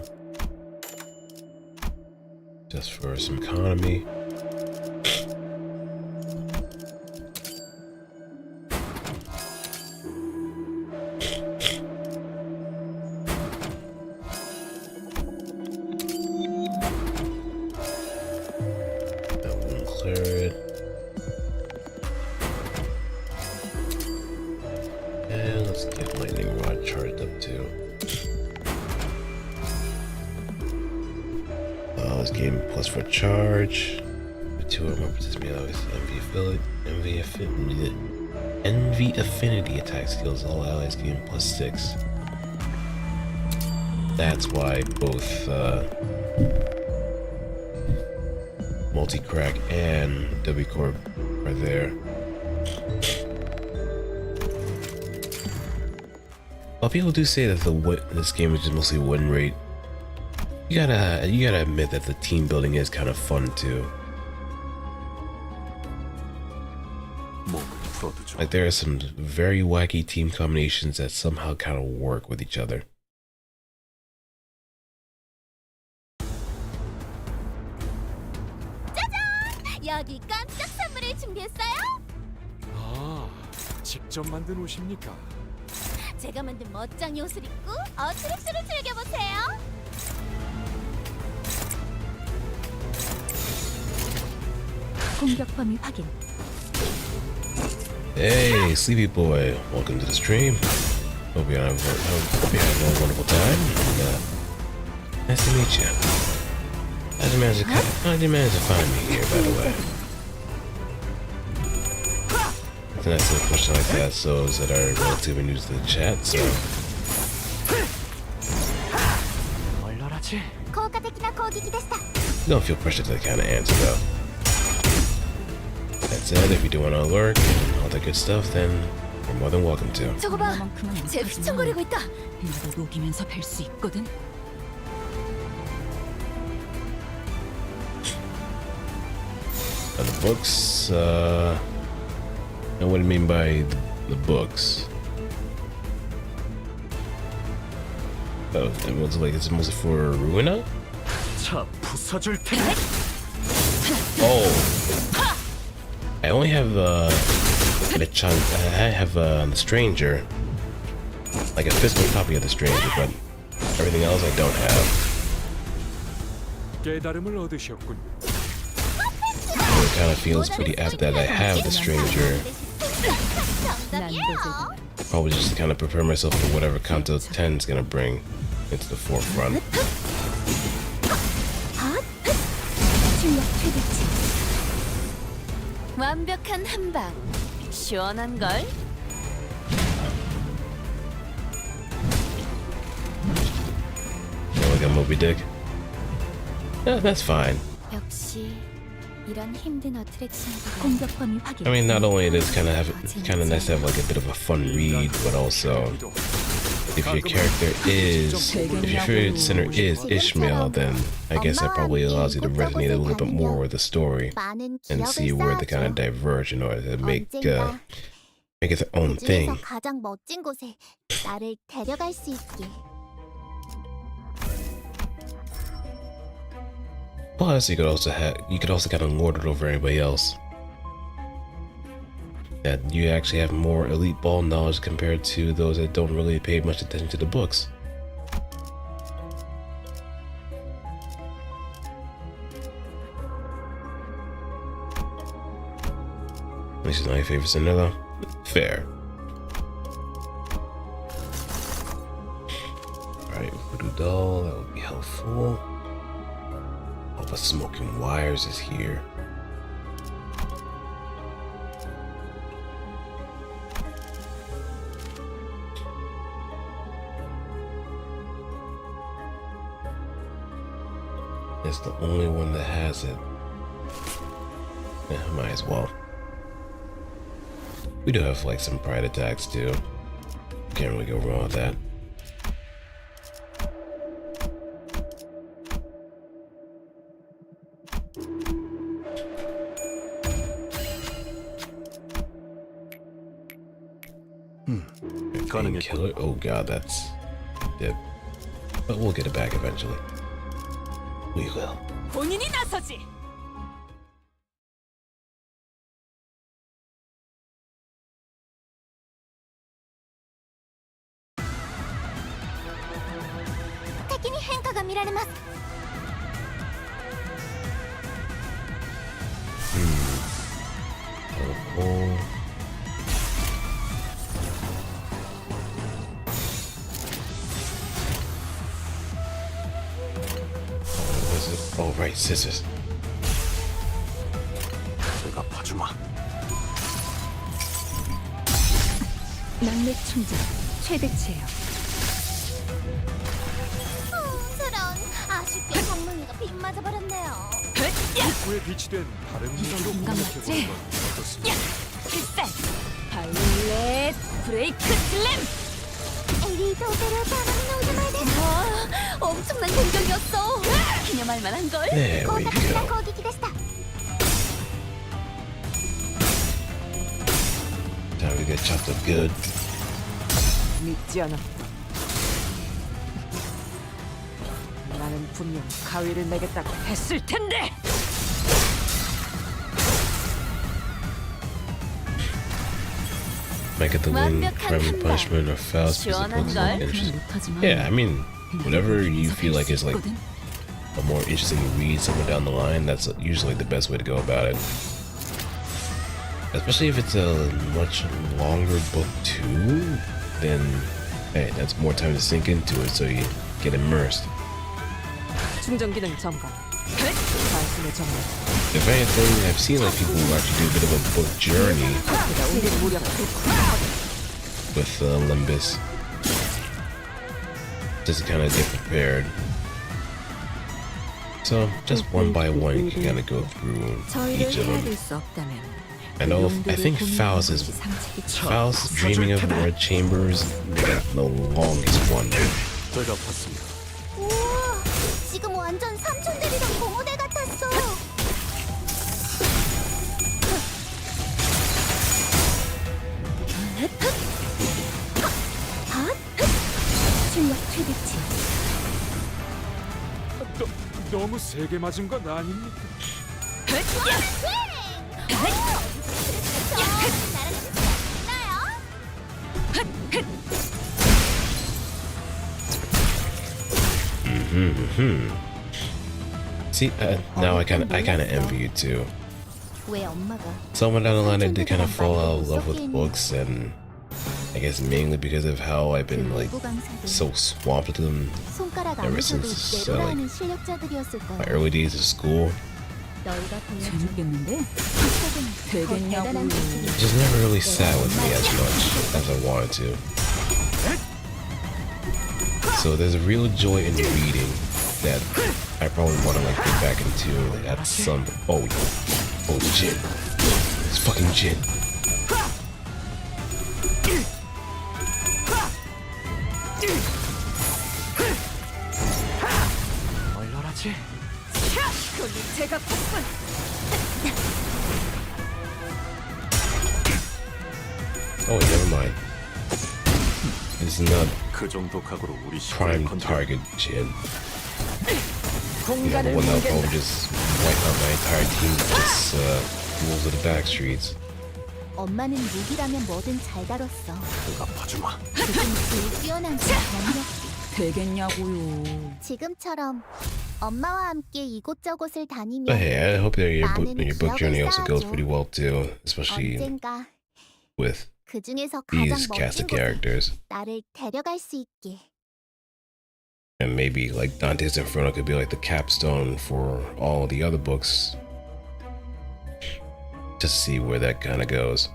Just for some economy. That wouldn't clear it. And let's get lightning rod charged up too. Let's gain plus for charge. For 2 or more participants, obviously envy affinity attack skills. All allies gain plus 6. That's why both Multi-Crack and Lobotomy Corp are there. Well, people do say that this game is just mostly win rate. You gotta admit that the team building is kind of fun too. 몸을 Like there are some very wacky team combinations that somehow kind of work with each other. 여기 깜짝 선물을 준비했어요. 아, 직접 만든 옷입니까? 제가 만든 멋쟁이 옷을 입고 어트랙션을 즐겨보세요. 공격 범위 확인. Hey, Sleepy Boy, welcome to the stream. Hope you're having a wonderful time. And, nice to meet you. How'd you manage to find me here, by the way? It's a nice little question like that, so those that are relatively new to the chat, so... 얼얼하지? 効果的な攻撃でした。 Don't feel pressured to kind of answer, though. That said, if you do want to lurk and all that good stuff, then you're more than welcome to. 저거 봐, 쟤 휘청거리고 있다. 나도 녹이면서 뵐 수 있거든. The books, and what do you mean by the books? Oh, it was like it's mostly for Ruina? 자, 부숴줄 테니. Oh, I only have I have the Stranger, like a physical copy of the Stranger, but everything else I don't have. 깨달음을 얻으셨군. It kind of feels pretty apt that I have the Stranger. 정답이에요. Probably just to kind of prepare myself for whatever Kanto 10 is gonna bring into the forefront. 출력 최대치. 완벽한 한 방. 시원한 걸. Like a Moby Dick. Yeah, that's fine. 역시 이런 힘든 어트랙션들은 공격 범위 확인. I mean, not only it is kind of nice to have like a bit of a fun read, but also if your favorite center is Ishmael, then I guess that probably allows you to resonate a little bit more with the story 많은 and 기억을 see where they kind of 쌓아줘. diverge in order to make 언젠가 it their own 그중에서 thing. 가장 멋진 곳에 나를 데려갈 수 있게. Plus, you could also kind of lord it over everybody else. That you actually have more elite ball knowledge compared to those that don't really pay much attention to the books. This is not your favorite center though? Fair. Alright, voodoo doll, that would be helpful. Oh, but smoking wires is here. It's the only one that has it. Yeah, might as well. We do have like some pride attacks too. Can't really go wrong with that. Killer. Oh god, that's dip. But we'll get it back eventually. We will. 본인이 나서지.敵に変化が見られます。 Oh. What was it? Oh, right, scissors. 내가 봐주마. 낙맥 충전 최대치예요. 저런 아쉽게 장문이가 빗 맞아버렸네요. 입구에 비치된 다른 무기로 공격해보는 건 어떻습니까? 필살. 발렛 브레이크 슬램. 에리도 오페로 사람이 오지 말대. 엄청난 공격이었어. 기념할 만한 걸. There we 効果的な go. 攻撃でした。Time to get chopped up good. 믿지 않았다. 나는 분명 가위를 내겠다고 했을 텐데. Might get the win, primary punishment, or foul specific books of interest. Yeah, I mean, whatever you feel like is like a more interesting read somewhere down the line, that's usually the best way to go about it. Especially if it's a much longer book too, then hey, that's more time to sink into it so you get immersed. 충전 기능 점검. 단순의 점검. If anything, I've seen like people who actually do a bit of a book journey with Limbus, just to kind of get prepared. So just one by one, you can kind of go through each of them. I know, I think Faust Dreaming of Red Chambers, they got the longest one. 제가 봤습니다. 우와, 지금 완전 삼촌들이랑 고모대 같았어. 출력 최대치. 너무 세게 맞은 건 아닙니까? See, now I kind of envy you too. 왜 엄마가 Somewhere down the line, I did kind of fall out of love with books, and I guess mainly because of how I've been like so swamped with them 손가락 ever 안에서도 since 내로라는 실력자들이었을 my 거야. early days of school. 너희가 보여준 재밌겠는데? 더 대단한 기술이 It just never really sat with me as much as I wanted to. So there's a real joy in reading that I probably want to like get back into at some. Oh, Jin! It's fucking Jin. 얼얼하지? 제가 봤어. Oh, never mind. It's not 그 정도 각오로 우리 prime target Jin. You know, the one that'll probably just wipe out my entire team with just rules of the back streets. 엄마는 무기라면 뭐든 잘 다뤘어. 내가 봐주마. 그중 제일 뛰어난 게 경력이. 되겠냐고요. 지금처럼 엄마와 함께 이곳저곳을 다니며 But hey, I hope that your book journey also goes pretty well too, especially 언젠가 with 그 중에서 가장 these cast 멋진 of 곳에 characters. 나를 데려갈 수 있게. And maybe like Dante's Inferno could be like the capstone for all the other books. Just to see where that kind of goes.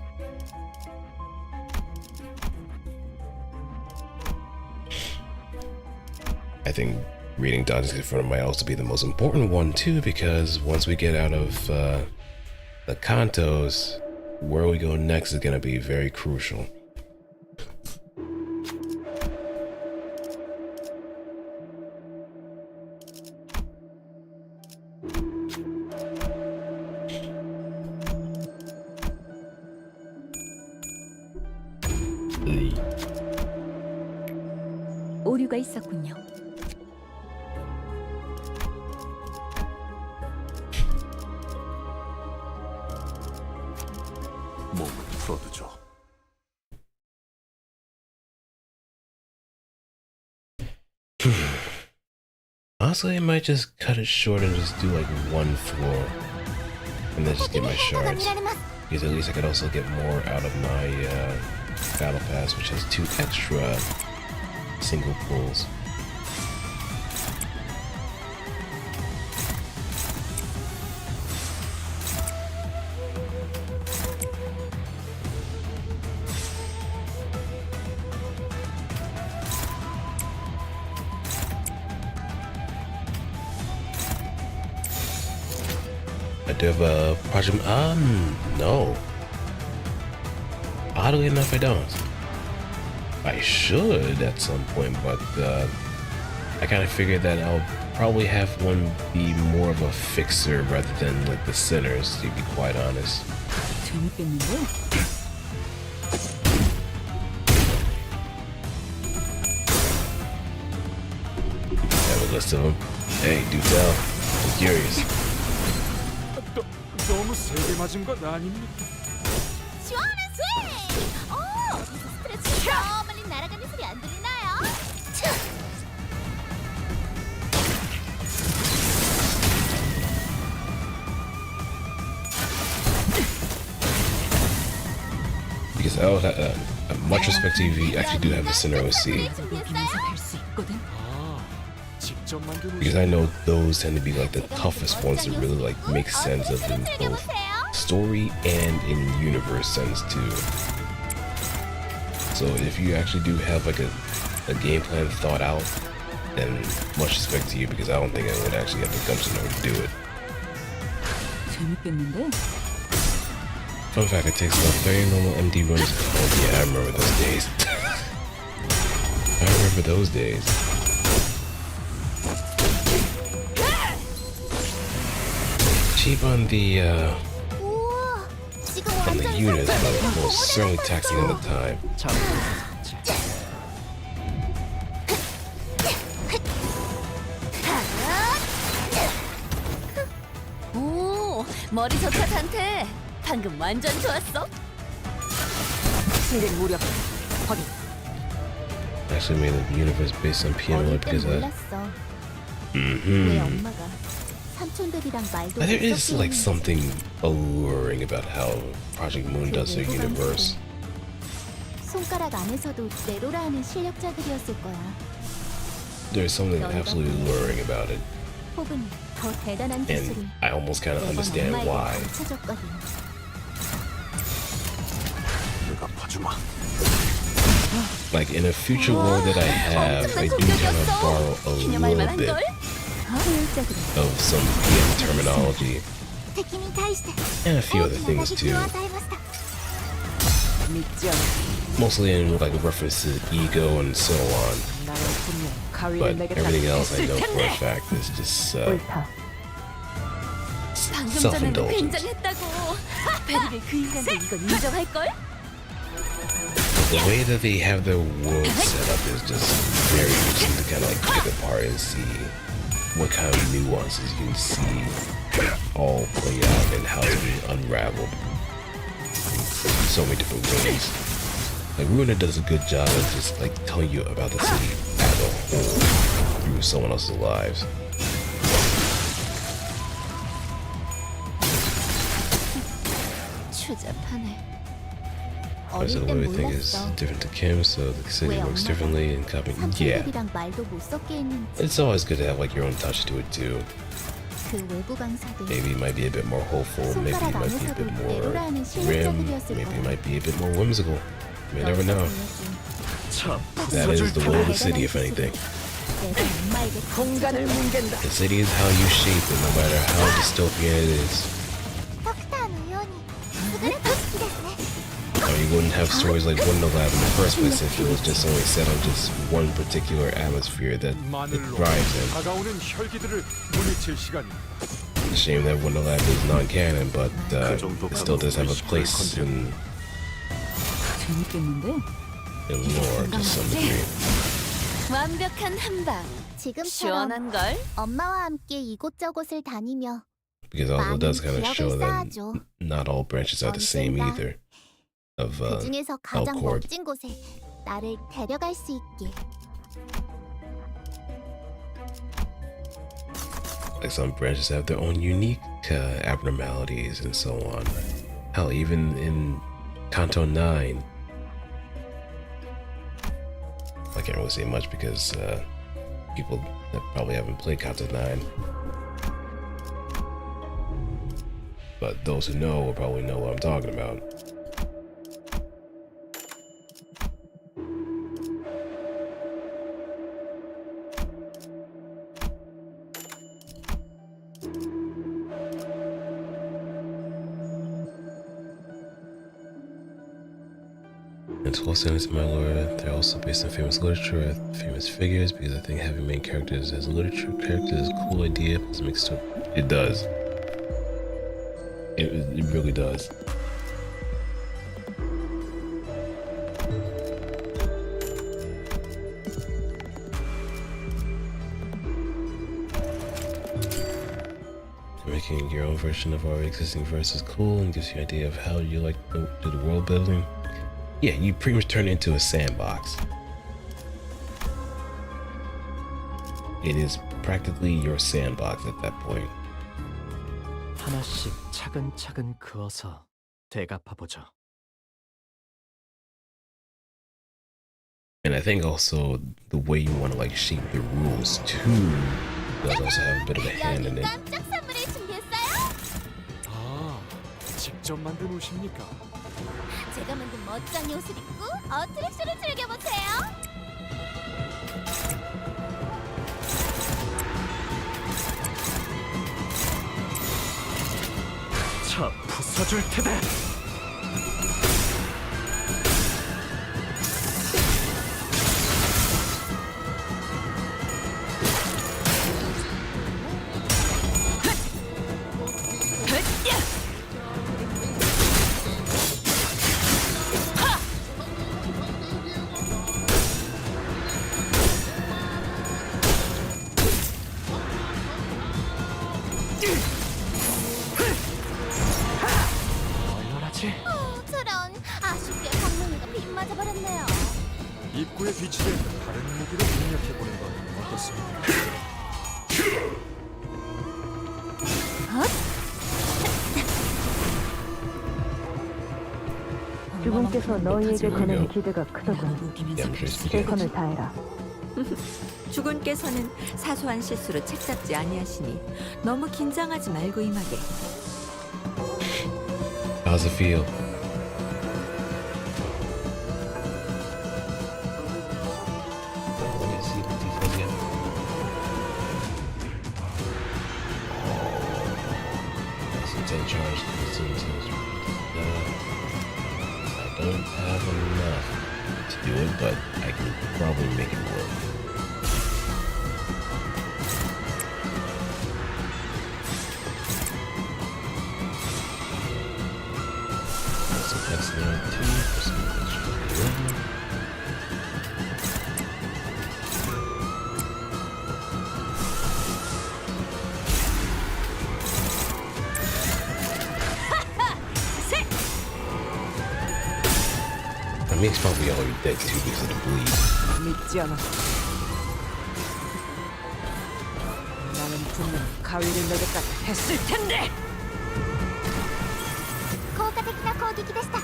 I think reading Dante's Inferno might also be the most important one too, because once we get out of the cantos, where we go next is going to be very crucial. 오류가 있었군요. 몸을 풀어두죠. Honestly, I might just cut it short and just do like one floor and then just get my shards. Because at least I could also get more out of my battle pass, which has 2 extra single pulls. I do have a project. No. Oddly enough, I don't. I should at some point, but I kind of figured that I'll probably have one be more of a fixer rather than like the sinners, to be quite honest. 재밌겠는데? list of them. Hey, do tell. I'm curious. 너무 세게 맞은 것 아닙니까? 시원한 스윙! 어디서 스트레치 저 멀리 날아가는 소리 안 들리나요? Because much respect to you if you actually do have a center OC. 여기면서 할 수 있거든. 아, 직접 만든 Because I know those tend to be like the toughest ones to really like make sense of in both story and in universe sense too. So if you actually do have like a game plan thought out, then much respect to you because I don't think I would actually have the gumption to do it. 재밌겠는데? Fun fact, it takes about 30 normal MD runs. Oh yeah, I remember those days. I remember those days. Cheap on the 우와, 지금 on the 완전 units, but 상태가 most certainly taxing on the time. 오, 머리 좋다 단테. 방금 완전 좋았어. 승객 무력 확인. Actually made a universe based on piano 어릴 땐 because 몰랐어. 왜 mm-hmm. 엄마가 삼촌들이랑 말도 There is 섞여 like 있는지. something alluring about how Project Moon does their universe. 손가락 안에서도 네로라 하는 실력자들이었을 거야. There's something absolutely alluring about it, 혹은 더 대단한 기술이 and I almost kind of 매번 understand 엄마에게 why. 감춰졌거든. Like in a future world that I have, I do kind of borrow a 기념할 little 만한 bit 걸? 효율적으로. of some PM terminology 敵に対して and a few other things too. を与えました。 믿지 않아. Mostly in like reference to ego and so on, 나는 분명 가위를 but 내겠다. everything else I 했을 know for a 텐데. fact is just 옳다. 방금 전에도 self-indulgence. 굉장했다고. 베리를 그 인간도 이건 인정할걸? The way that they have their world set up is just very interesting to kind of like pick apart and see what kind of nuances you can see all play out and how to be unraveled in so many different ways. Like Ruina does a good job of just like telling you about the city as a whole through someone else's lives. 추잡하네. So 어릴 the 땐 way everything is 몰랐어. different to Kim, so the city 왜 works 엄마가 differently and copying. Yeah, 삼촌들이랑 말도 못 섞게 했는지. it's always good to have like your own touch to it too. 그 외부 강사들. Maybe it might be a bit more hopeful, maybe it might be a bit more grim, maybe it might be a bit more whimsical. You may never know. That is the will of the city, if anything. 내가 엄마에게 공간을 뭉갠다. The city is how you shape it, no matter how dystopian it is. ドクターのように優れた好きですね。 Or you wouldn't have stories like Wonder Lab in the first place if it was just only set on just one particular atmosphere that it 마늘로 thrives in. 다가오는 혈기들을 물리칠 시간이. It's a shame that Wonder Lab is non-canon, but it still does have a place in 재밌겠는데? lore to some degree. 완벽한 한방. 지금처럼 시원한 걸? 엄마와 함께 이곳저곳을 다니며 Because also it does kind of show 기억을 that 쌓아줘. not all branches are the same 언젠가 either. Of 그 중에서 가장 Corp. 멋진 곳에 나를 데려갈 수 있게. like some branches have their own unique abnormalities and so on. Hell, even in Kanto 9, I can't really say much because people that probably haven't played Kanto 9. But those who know will probably know what I'm talking about. And to also into my lore, they're also based on famous literature, famous figures, because I think having main characters as literature characters is a cool idea. Plus makes it does. It really does. making your own version of our existing verse is cool and gives you an idea of how you like to do the world building. Yeah, you pretty much turn it into a sandbox. It is practically your sandbox at that point. 하나씩 차근차근 그어서 되갚아보죠. And I think also the way you want to like shape the rules too does also have a bit of a hand in 여기 it. 깜짝 선물을 준비했어요. 아, 직접 만든 옷입니까? 제가 만든 멋쟁이 옷을 입고 어트랙션을 즐겨보세요. 저 부숴줄 테다. 얼얼하지? 저런 아쉽게 강릉이가 빗 맞아버렸네요. 입구에 비치된 다른 무기로 공략해보는 건 어떻습니까? 주군께서 너희에게 거는 기대가 크더군. 무기면 Yeah, I'm sure it's 최선을 다해라. 주군께서는 사소한 실수로 책 잡지 아니하시니 너무 긴장하지 말고 임하게. How's it feel? Let me see the details again. That's a 10 charge. I don't have enough to do it, but I can probably make it work. Some excellent too for some extra level. I mean, it's probably already dead too because of the bleed. 믿지 않아. 나는 분명 가위를 내겠다 했을 텐데. 効果的な攻撃でした。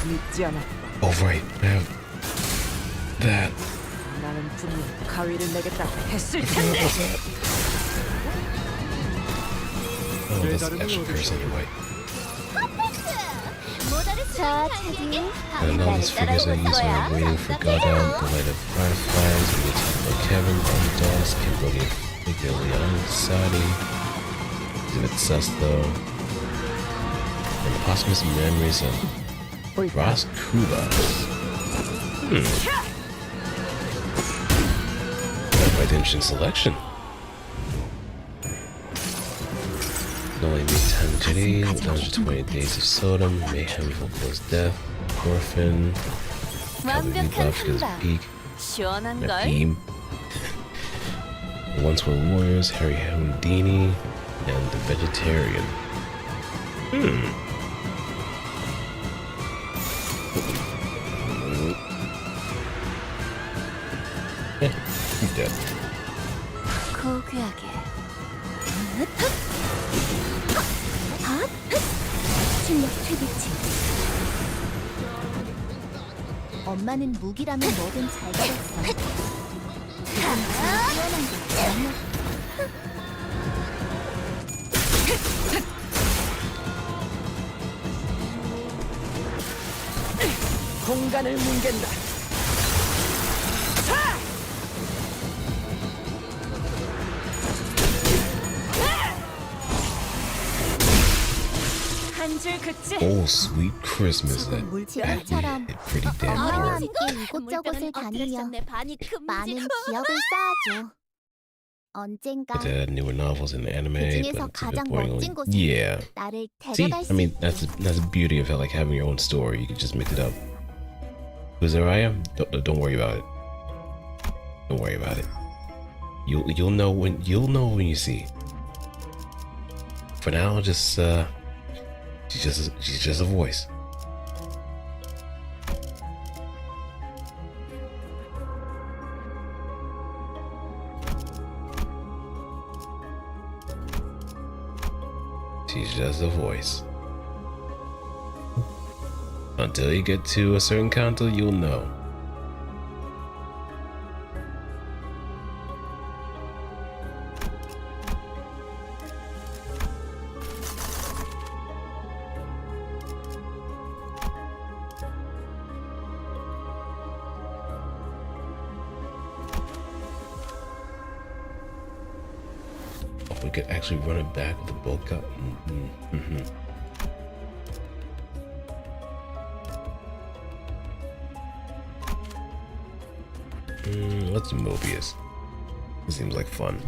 믿지 않아. Oh right, I have that. 나는 분명 가위를 내겠다 했을 What 텐데. was that? Oh, that's an extra curse anyway. 자, 차디. And all those figures I use when I'm waiting for Goddamn, the light of fireflies, we get to talk about Kevin, Doss, Cambodia, figure Leon, Saudi. It's a bit sus though. And the posthumous memories of Ross Kubas. Quite interesting selection. Only meet time today, 120 days of Sodom, Mayhem, Vocal's Death, Orphan, Cavalry Buff, His Peak, Napeem. Once Were Warriors, Harry Houdini, and The Vegetarian. He's dead. 고귀하게. 실력 최대치. 엄마는 무기라면 뭐든 잘 가렸어. 그건 시원한 게 정말. 공간을 뭉갠다. 한줄 긋지. Oh, sweet Christmas. That 물질처럼 hit pretty damn 엄마와 hard. 함께 이곳저곳을 다니며 많은 기억을 쌓아줘. 언젠가 But they had newer novels in the anime, 그중에서 but it's a 가장 bit boring. 멋진 곳에 Yeah. 나를 See, 데려갈 I 수 mean, 있어. that's the beauty of like having your own story. You can just mix it up. Who's Araya? Don't worry about it. Don't worry about it. You'll know when you see. For now, just she's just a voice. She's just a voice. Until you get to a certain counter, you'll know. We could actually run it back with the bulk up. Let's do Mobius. It seems like fun.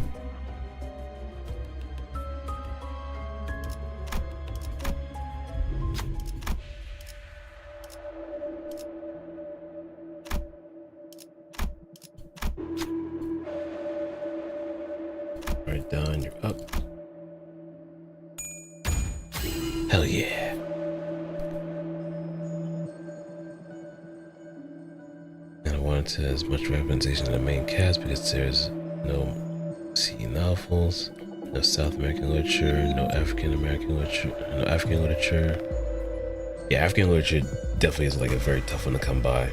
Alright, done. You're up. Hell yeah. And I wanted as much representation in the main cast because there's no CE novels, no South American literature, no African American literature, no African literature. Yeah, African literature definitely is like a very tough one to come by.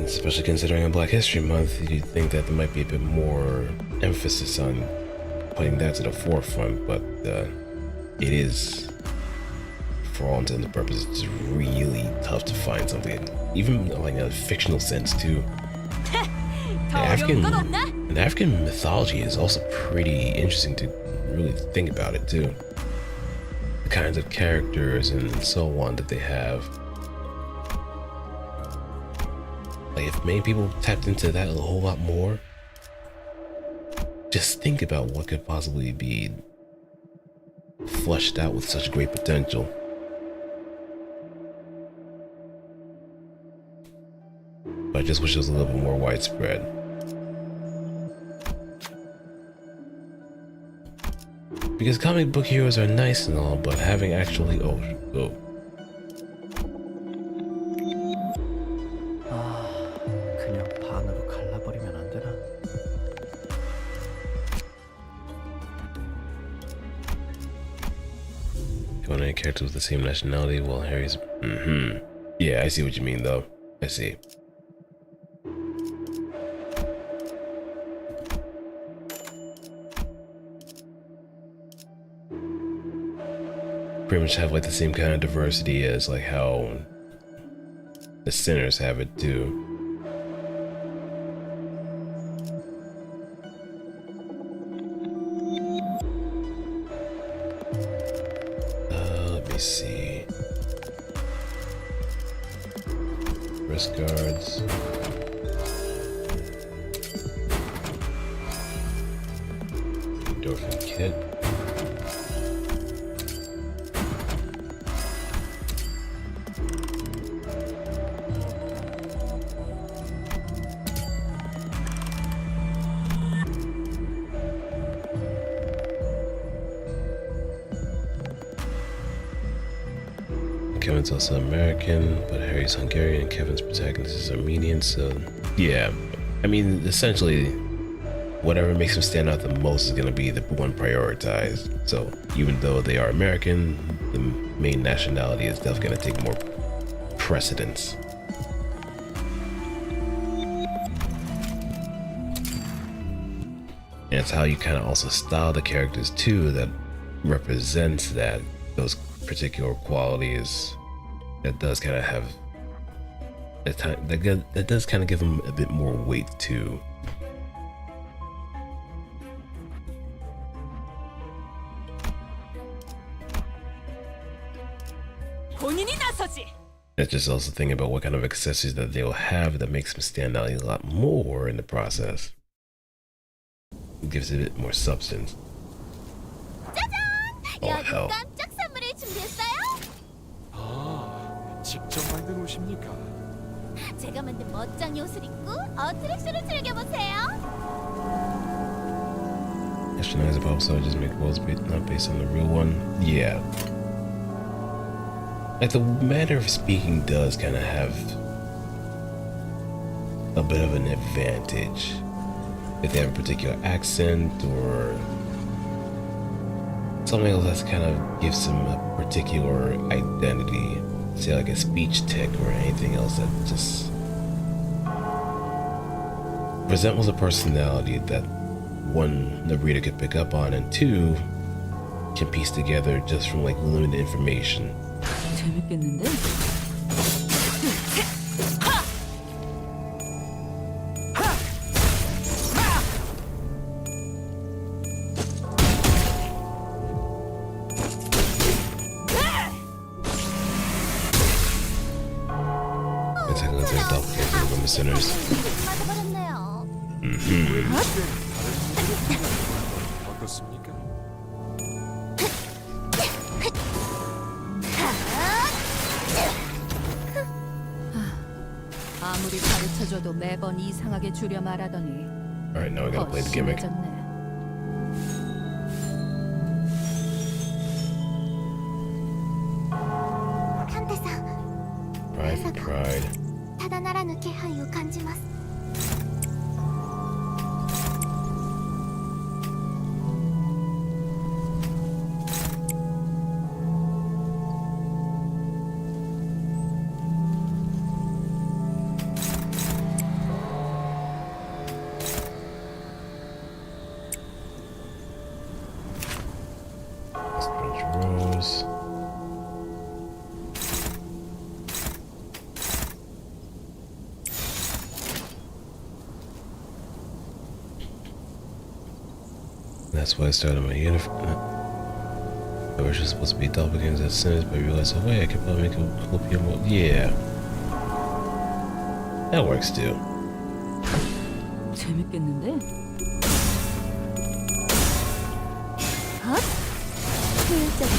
Especially considering a Black History Month, you'd think that there might be a bit more emphasis on putting that to the forefront, but it is, for all intents and purposes, it's really tough to find something, even like in a fictional sense too. And African mythology is also pretty interesting to really think about it too. The kinds of characters and so on that they have. Like, if many people tapped into that a whole lot more, just think about what could possibly be fleshed out with such great potential. But I just wish it was a little bit more widespread. Because comic book heroes are nice and all, but having actually 그냥 반으로 갈라버리면 안 되나? You want any characters with the same nationality? Well, Harry's. Yeah, I see what you mean, though. I see. Pretty much have like the same kind of diversity as like how the Sinners have it too. Let me see. Wrist guards. Endorphin kit. Kevin's also American, but Harry's Hungarian and Kevin's protagonist is Armenian, so yeah. I mean, essentially, whatever makes him stand out the most is going to be the one prioritized. So even though they are American, the main nationality is definitely going to take more precedence. And it's how you kind of also style the characters too that represents those particular qualities. That does kind of have that does kind of give them a bit more weight too. It's just also thinking about what kind of accessories that they'll have that makes them stand out a lot more in the process. It gives it a bit more substance. Oh hell. 깜짝 선물을 준비했어요. 아, 직접 만든 옷입니까? 제가 만든 멋쟁이 옷을 입고 어트랙션을 즐겨보세요. Nationalize a pop star, just make worlds not based on the real one. Yeah. Like, the manner of speaking does kind of have a bit of an advantage. If they have a particular accent or something else that kind of gives them a particular identity. Say like a speech tick or anything else that just resembles a personality that one, the reader could pick up on, and two, can piece together just from like limited information. 재밌겠는데? It's like a little doppelganger from the sinners. 맞아버렸네요. 어떻습니까? 아무리 가르쳐줘도 매번 이상하게 줄여 말하더니 Alright, now we gotta play the gimmick. 심해졌네. Pride and pride. ただならぬ気配を感じます。Orange rose. That's why I started my uniform. I was just supposed to be doppelgangers as sinners, but I realized, oh wait, I could probably make a cool PMO. Yeah. That works too. 재밌겠는데? 효율적이야.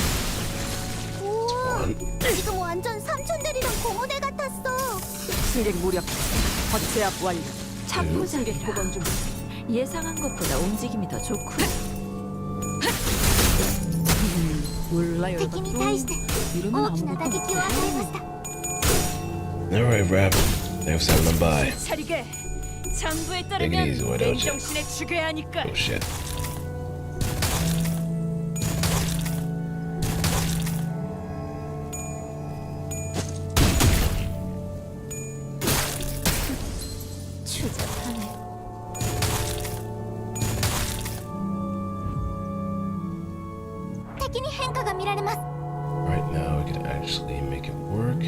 우와, 지금 완전 삼촌들이랑 고모대 같았어. 승객 무력. 거제압 완료. 자꾸 승객 잘해라. 복원 중. 예상한 것보다 움직임이 더 좋고. 몰라요. 敵に対して大きな打撃を与えました。 Alright, Rap. Thanks for having by. 차리게. 장부에 Take it easy, why don't you? 맨정신에 죽여야 하니까. Oh shit. 추잡하네.敵に変化が見られます。 Right now, we can actually make it work.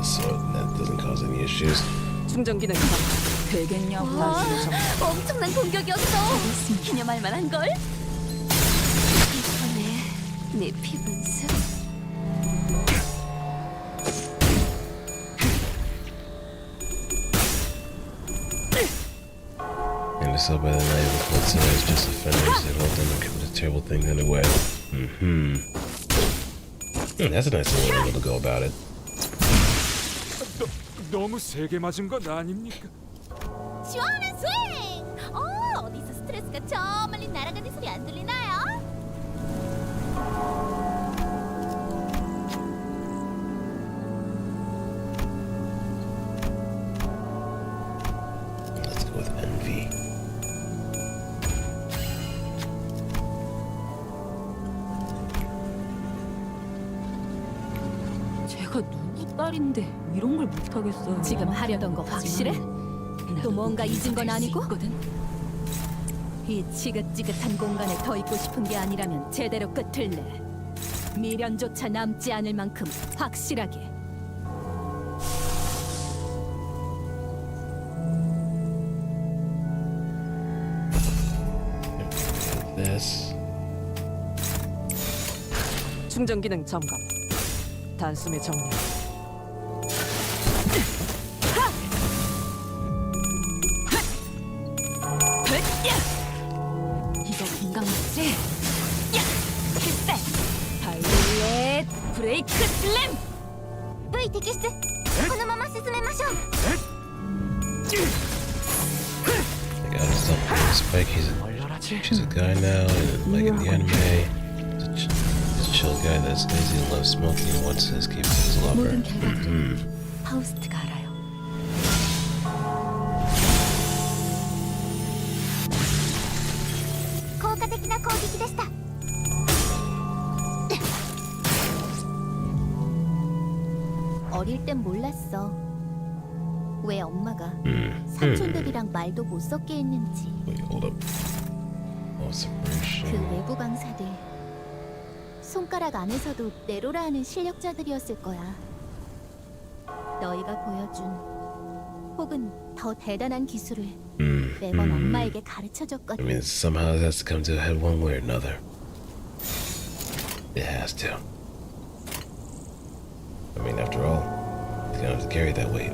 So that doesn't cause any issues. 충전기는 되겠냐고. 엄청난 공격이었어. 기념할 만한 걸. 이번에 네 피분수. And it's so by the night of the cold sun, it's just offenders. They've all done the terrible things anyway. That's a nice little way to go about it. 너무 세게 맞은 건 아닙니까? 시원한 스윙. 어디서 스트레스가 저 멀리 날아가는 소리 안 들리나요? Let's go with envy. 제가 누구 딸인데 이런 걸 못하겠어요. 지금 하려던 거 확실해? 또 뭔가 잊은 건 아니고? 이 지긋지긋한 공간에 더 있고 싶은 게 아니라면 제대로 끝을 내. 미련조차 남지 않을 만큼 확실하게. 충전 기능 점검. 단숨에 정리. 이거 금강 맞지? 필살! 바이올렛 브레이크 슬램! V テキスこのまま進めましょう Like, I just don't Spike, 얼려라지. she's a guy now, and like in the anime, he's a chill guy that's lazy and loves smoking and wants to escape from his lover. 모든 결과를 파우스트가 알아요. 効果的な攻撃でした 어릴 땐 몰랐어 왜 엄마가 삼촌들이랑 말도 못 섞게 했는지 Wait, hold up. Oh, 그 separation. 외부 강사들 손가락 안에서도 네로라 하는 실력자들이었을 거야 너희가 보여준 혹은 더 대단한 기술을 매번 엄마에게 I 가르쳐줬거든 mean, somehow it has to come to a head one way or another. It has to. I mean, after all, he's gonna have to carry that weight.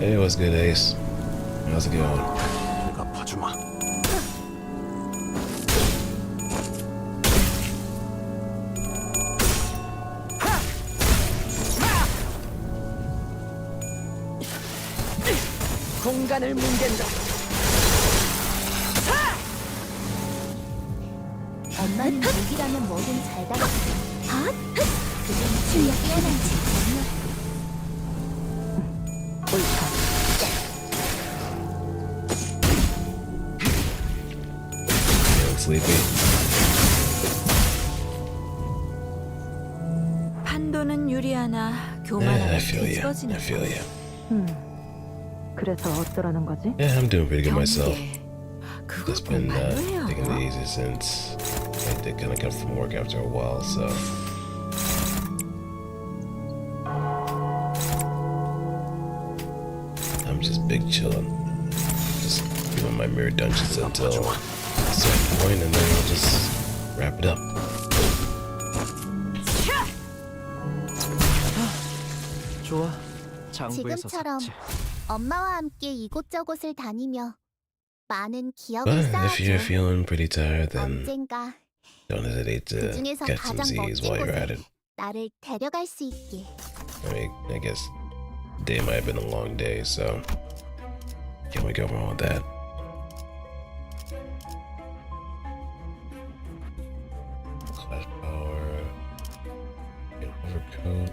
Hey, what's good, Ace? How's it going? 내가 봐주마. 공간을 뭉갠다. 엄마는 목이라면 뭐든 잘 다루거든 그중 실력 뛰어난지 You look sleepy? 판도는 유리하나 I 교만하면 feel you. I 뒤집어지는 feel you. 그래서 어쩌라는 거지? Yeah, I'm doing pretty good myself. 그걸 Just 꼭 been 말로 해요. taking it easy since I did kind of come from work after a while, so. I'm just big chillin'. Just doing my mirror dungeons until a certain point, and then we'll just wrap it up. 좋아. 장부에서 지금처럼 삭제. 엄마와 함께 이곳저곳을 다니며 많은 기억을 But if you're 쌓아줘 feeling pretty tired, then 언젠가 don't hesitate 그 to 중에서 catch some 가장 Z's 멋진 while you're at 곳에 it. 나를 데려갈 수 있게 I mean, I guess day might have been a long day, so can't we go wrong with that? Clash power, get overcoat.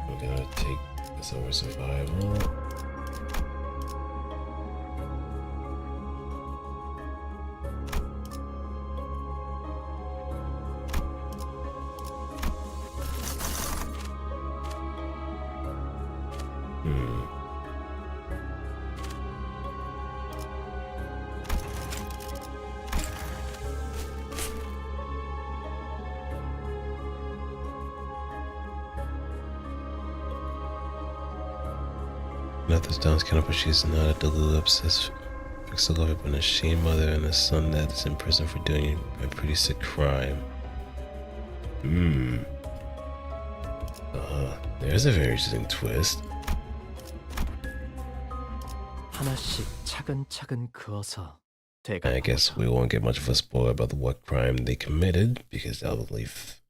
We're gonna take this over survival. Nothing's done, kind of, but she's not a Dulu obsessed. Fix the love when a shame mother and a son that is in prison for doing a pretty sick crime. There's a very interesting twist. 하나씩 차근차근 그어서 I 대가. guess we won't get much of a spoiler about what crime they committed because that'll leave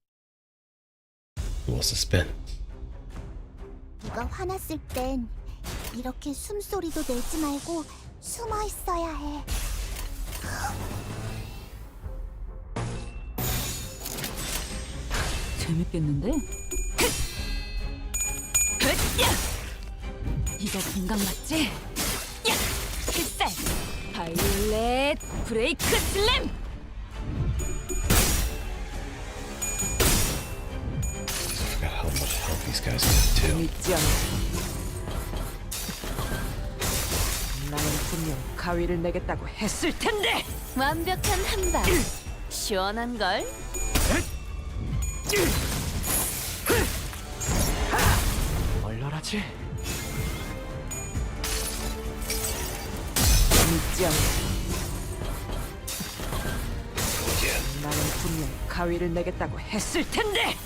more suspense. 네가 화났을 땐 이렇게 숨소리도 내지 말고 숨어 있어야 해 재밌겠는데? 이거 금강 맞지? 필살! 바이올렛 브레이크 슬램! I forgot how much health these guys have too. 믿지 않아. 나는 분명 가위를 내겠다고 했을 텐데. 완벽한 한방 시원한 걸. 얼려라지. 믿지 않아. 분명 가위를 내겠다고 했을 텐데.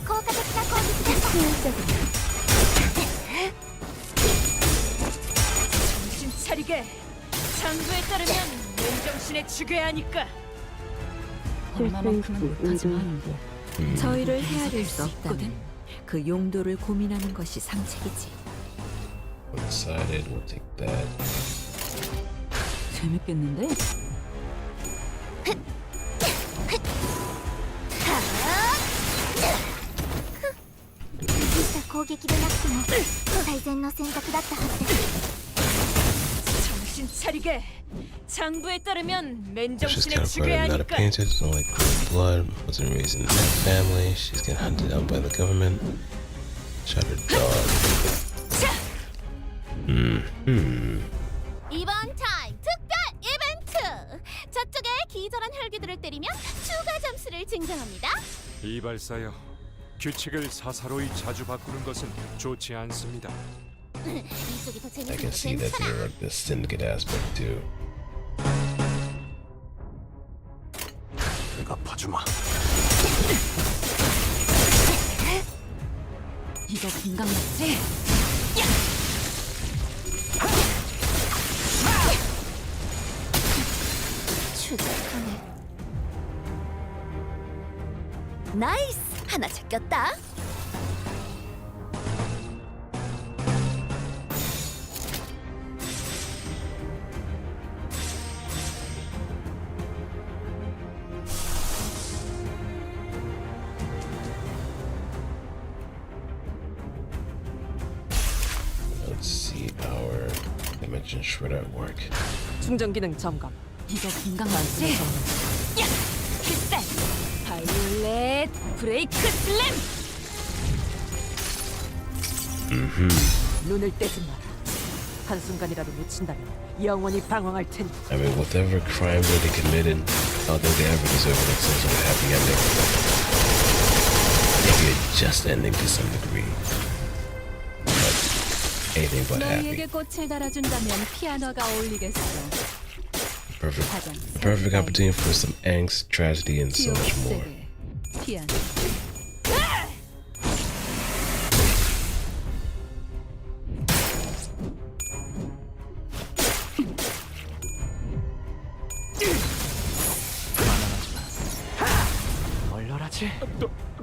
効果的な攻撃です。 효율적이네. 정신 차리게. 장부에 따르면 맨정신에 죽여야 하니까. 얼마만큼은 못하지만 저희를 헤아릴 수 없다면 그 용도를 고민하는 것이 상책이지. Decided we'll take that. 재밌겠는데?攻撃でなくても最善の選択だったはずです。 정신 차리게. 장부에 따르면 It's just 맨정신에 kind of 죽여야 not a 하니까. painted, it's not like blood, wasn't raised in that family, she's getting hunted down by the government. Shot her dog. 이번 타임 특별 이벤트! 저쪽에 기절한 혈기들을 때리면 추가 점수를 증정합니다. 이발사여, 규칙을 사사로이 자주 바꾸는 것은 좋지 않습니다. 이쪽이 더 I can 재밌어도 see that 괜찮아. they're like the syndicate aspect too. 내가 봐주마. 이거 금강 맞지? 추적하네. 나이스! 하나 잡혔다. Let's see our dimension shredder at work. 충전 기능 점검. 이거 금강 맞지? 필살. 바이올렛 브레이크 슬램. 눈을 떼지 마라. 한순간이라도 놓친다면 영원히 방황할 테니. I mean, whatever crime that they committed, I don't think they ever deserved like some sort of happy ending. Maybe a just ending to some degree. But anything but happy. 꽃을 달아준다면 피아노가 어울리겠어. Perfect opportunity for some angst, tragedy, and so much more. 피아노. 얼얼하지?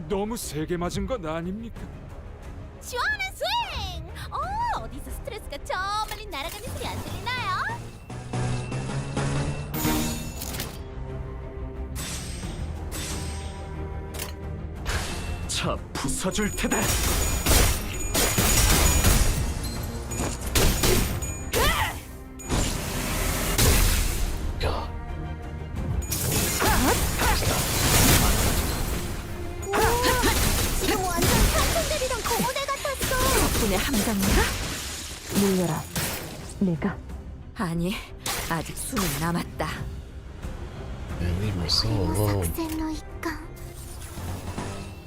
너무 세게 맞은 것 아닙니까? 시원한 스윙! 어디서 스트레스가 저 멀리 날아가는 소리 안 들리나요? 차 부숴줄 테다. God. 지금 완전 삼촌들이랑 고모대 같았어. 덕분에 함정인가? 물려라. 내가 아니, 아직 수는 남았다. Man, leave her so この alone. 作戦の一環。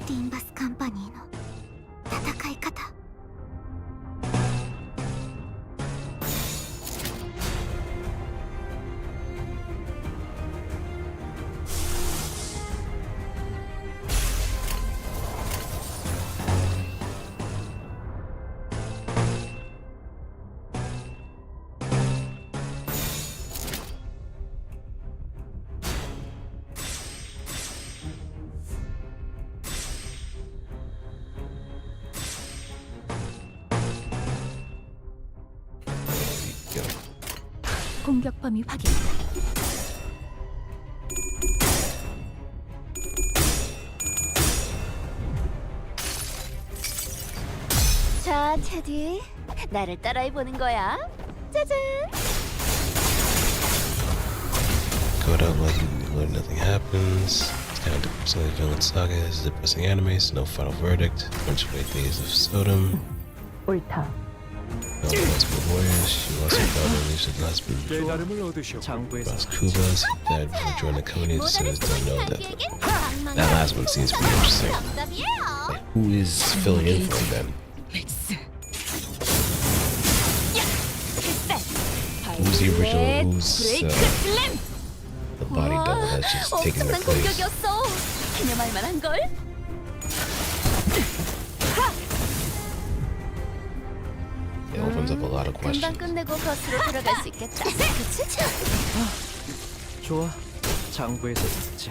リンバスカンパニーの戦い方。 공격 범위 확인. 자, 차디, 나를 따라해보는 거야. 짜잔. Go out like nothing happens. It's kind of depressing villain saga. It's depressing anime, so no final verdict. Bunch of 8 days of Sodom. 옳다. No multiple warriors. She lost her daughter and leaves her husband. 깨달음을 얻으셨고 장부에서 Lost Kubas. Dad joined the company. The 모두를 citizens don't know that. 소개하기에겐 That last one seems pretty interesting. 정답이에요. Like, who is filling in for them? 엑스. Who's the original? Who's 브레이크 슬램. the body double that's just taking their 엄청난 place. 공격이었어. 기념할 만한 걸. It opens up a lot of 금방 questions. 끝내고 버스로 돌아갈 수 있겠다. 그치? 좋아. 장부에서 듣지.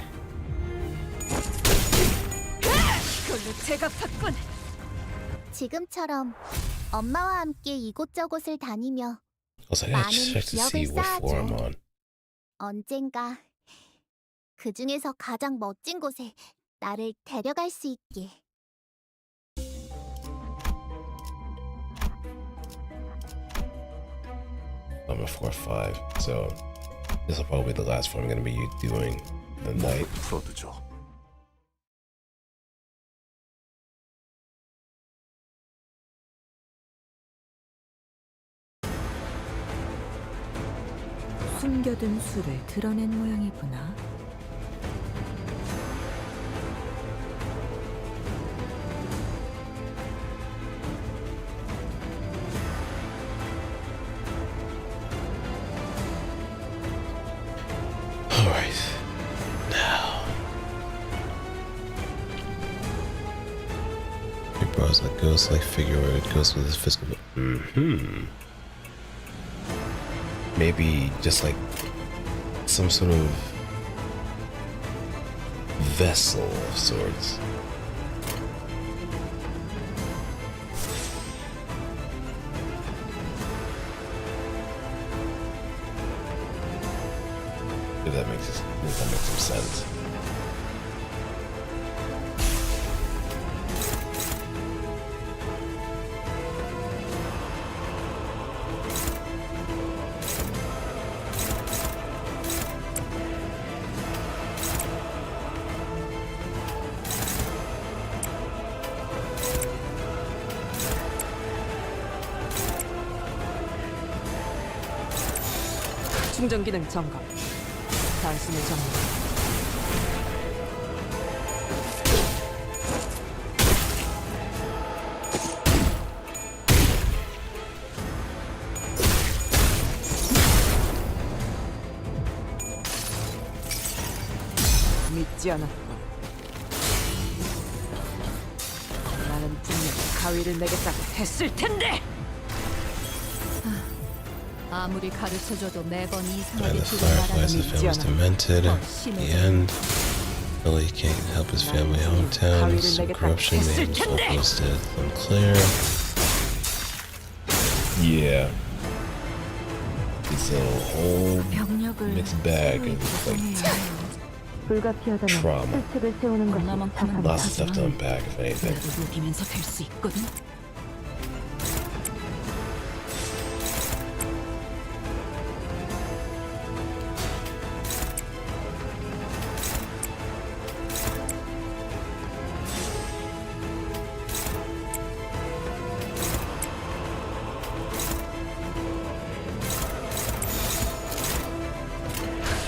이걸로 제가 팠군. 지금처럼 엄마와 함께 이곳저곳을 다니며 Also, I gotta 많은 check to see 기억을 what floor I'm 쌓아줘. on. 언젠가 그 중에서 가장 멋진 곳에 나를 데려갈 수 있게. I'm at floor 5, so this will probably be the last floor I'm gonna be doing the night. 풀어두죠. 숨겨둔 수를 드러낸 모양이구나. Alright. Now. Your bro's a ghost-like figure where it goes with his physical. Maybe just like some sort of vessel of sorts. If that makes some sense. 충전 기능 점검. 단숨에 점검. 믿지 않았고 나는 분명 가위를 내겠다고 했을 텐데. 아무리 가르쳐줘도 매번 And 이상하게 the Fireflies, the family's demented. At the end, Billy can't help his family hometown. Some corruption made his focus death unclear. Yeah. It's a whole mixed bag of like 불가피하다면 trauma. 실책을 세우는 것이 엄마만큼은 Lots of stuff to 못하지만 unpack, if anything. 그래도 녹이면서 될 수 있거든.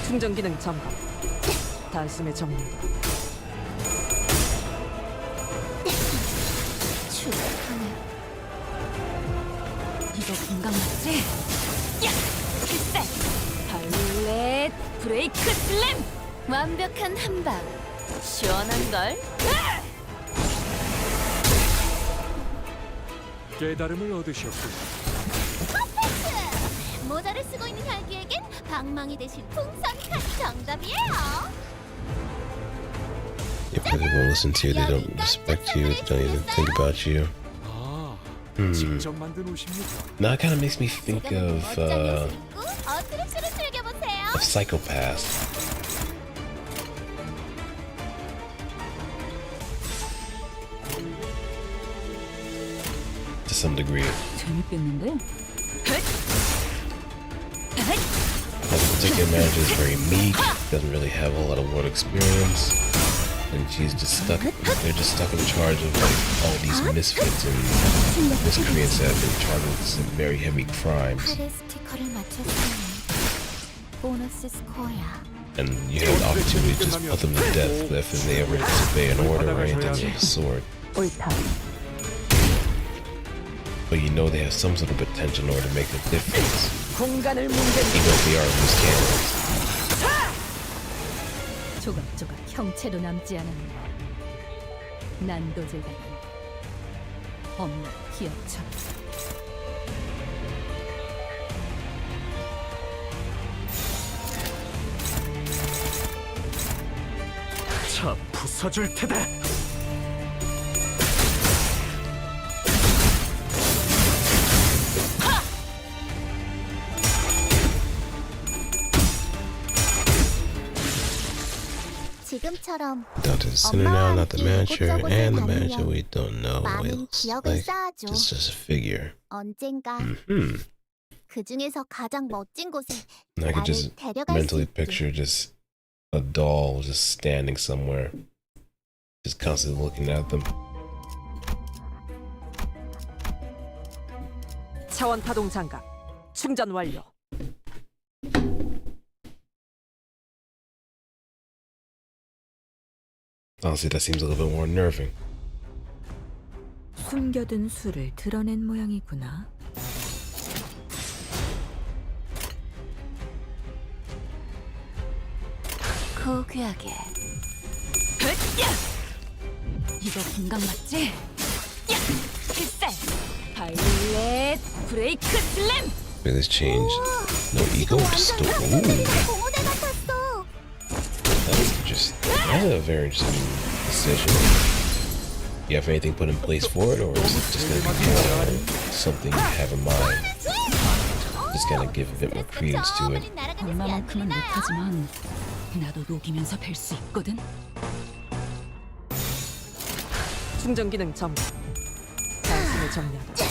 충전 기능 점검. 단숨에 정리. 추억하네. 이거 금강 맞지? 야! 글쎄! 발렛 브레이크 슬램! 완벽한 한방. 시원한걸? 깨달음을 얻으셨군. 모자를 쓰고 있는 혈기에겐 방망이 대신 풍선 칸이 정답이에요. If people won't listen to you, they don't respect you, they don't even think about you. 아, Hmm. 직접 만든 옷입니까? Now it kind of makes me think of 멋진 옷을 입고 어트랙션을 즐겨보세요. Psychopath. To some degree. 재밌겠는데? That particular manager is very meek, doesn't really have a whole lot of work experience, and she's just stuck. They're just stuck in charge of like all these misfits and miscreants that have been charged with some very heavy crimes. 팔에 스티커를 맞췄으니 보너스 스코어야. And you have the opportunity to just put them to death if they ever disobey an order or anything of the sort. 옳다. But you know they have some sort of potential in order to make a difference, 공간을 뭉개는 even if they are loose cannons. 조각조각 형체도 남지 않았네. 난도질당한 없는 기억처럼. 자, 부숴줄 테다. 지금처럼 Down to the center now, not the 엄마와 manager 이곳저곳을 and the manager 다니며 we don't know. 많은 It's 기억을 like 쌓아줘. just a figure. 언젠가 Hmm. 그 중에서 가장 멋진 곳에 I could 나를 just 데려갈 수 mentally 있게. picture just a doll just standing somewhere, just constantly looking at them. 차원 파동 장갑 충전 완료. Honestly, that seems a little bit more unnerving. 숨겨둔 수를 드러낸 모양이구나. 고귀하게. 이거 공각 맞지? 야! 필살! 바이올렛 브레이크 슬램! Look at this change. No ego, just 완전 ooh. 깜짝이야. 공원에 같았어. That's just a very interesting decision. You have anything put in place for it, or is it just gonna be kind of something you have in mind? Just gonna give a bit more credence to it. 엄마만큼은 못하지만 나도 녹이면서 뵐 수 있거든. 충전 기능 점검. 단순히 정리하다.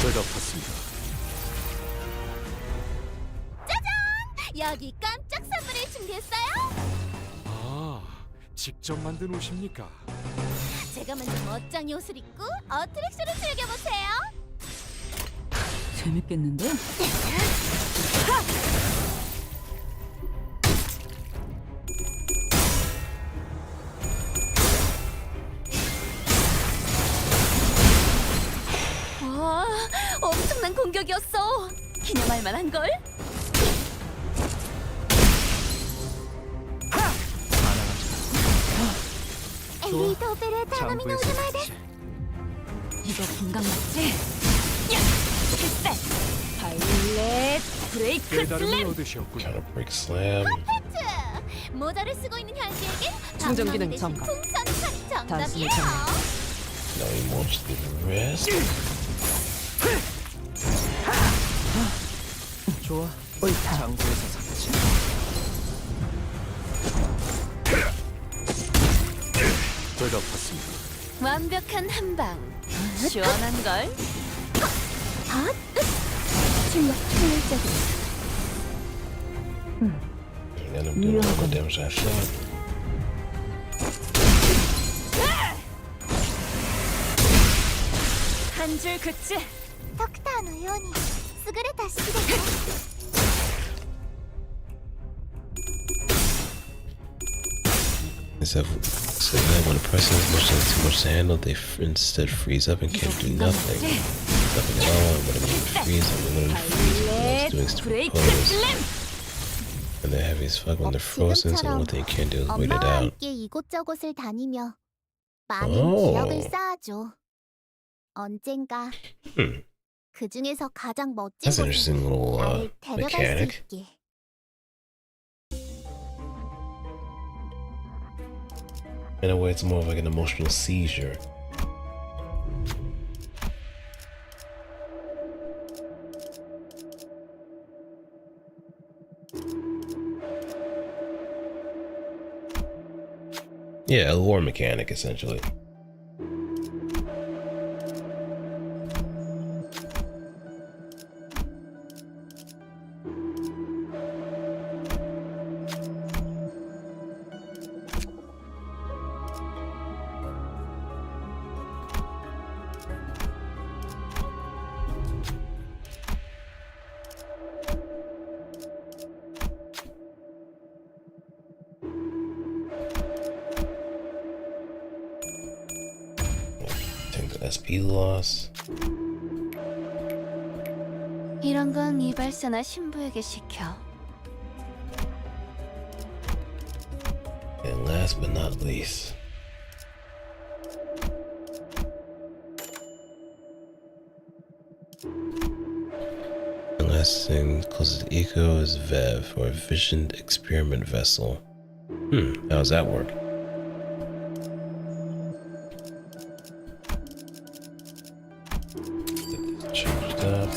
제가 봤습니다. 여기 깜짝 선물을 준비했어요. 아, 직접 만든 옷입니까? 제가 만든 멋쟁이 옷을 입고 어트랙션을 즐겨보세요. 재밌겠는데? 와, 엄청난 공격이었어. 기념할 만한걸? 엘리도베레 타노미노 장부에서 오즈마이데스. 이거 공각 맞지? 야! 필살! 바이올렛 브레이크 깨달음을 슬램! 얻으셨군요. Counter break slam. 모자를 쓰고 있는 현지에겐 충전 기능 방망이 대신 점검. 풍선판이 단순히 정답이에요. Now he wants to do the rest. 좋아. 옳다. 장부에서 샀지. 제가 봤습니다. 완벽한 한방. 시원한걸? 출력 효율적이다. And then I'm doing all the damage I thought. 한 줄 그치? ドクターのように優れた式です。 Instead of so that when a person is much too much to handle, they instead freeze up and can't do nothing. Nothing at all. But I mean, freeze, I'm literally freezing. I was doing stupid 브레이크 pose. 슬램! And they're heavy as fuck when they're frozen, so the only thing you can do is wait it 엄마와 out. 함께 이곳저곳을 다니며 많은 오. 기억을 쌓아줘. 언젠가 Hmm. 그 중에서 가장 멋진 That's an 곳에 interesting little 나를 데려갈 수 mechanic. 있게. In a way, it's more of like an emotional seizure. Yeah, a lore mechanic, essentially. SP loss. 이런 건 이발사나 신부에게 시켜. And last but not least, the last thing closest to Eco is Vev, or Visioned Experiment Vessel. How does that work? Get this charged up.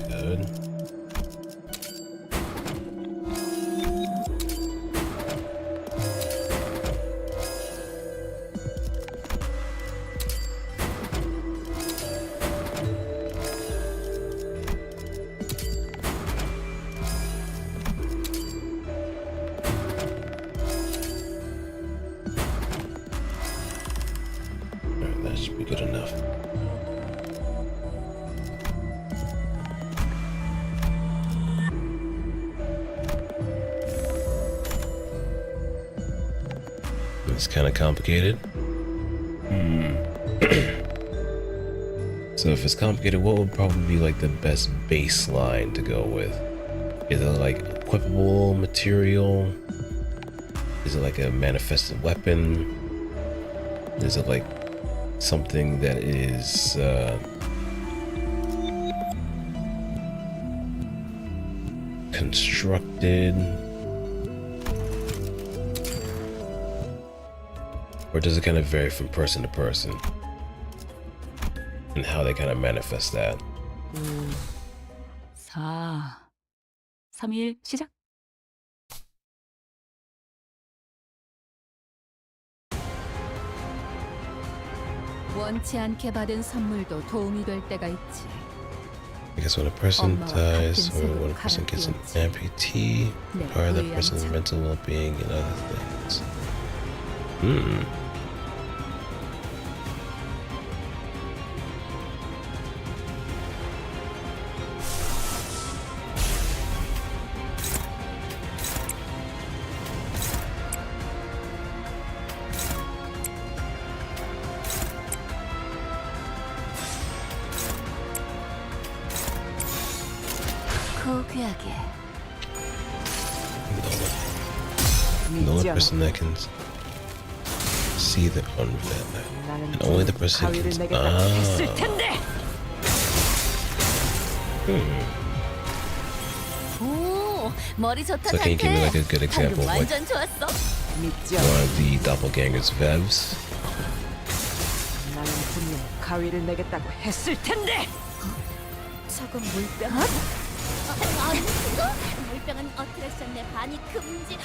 Good. Alright, that should be good enough. It's kind of complicated. So if it's complicated, what would probably be like the best baseline to go with? Is it like equipable material? Is it like a manifested weapon? Is it like something that is constructed? Or does it kind of vary from person to person? And how they kind of manifest that? 4, 3, 1, 시작. 원치 않게 받은 선물도 도움이 될 때가 있지. I guess when a person 엄마와 dies 같은 or when a 색으로 person gets an 갈아끼웠지. amputee, 네, part of that 의아한 person's 참. mental well-being and other things. 고귀하게. The only 믿지 않아. person that can see the unvet, 나는 and only the person 가위를 can. 내겠다고 했을 텐데. 오, 머리 좋다 So can you give me like a good example of like 완전 좋았어. 믿지 one 않아. of the doppelgangers' vevs? 나는 분명 가위를 내겠다고 했을 텐데. 저건 물병. 아니, 그거? 물병은 어트랙션 내 반이 금지.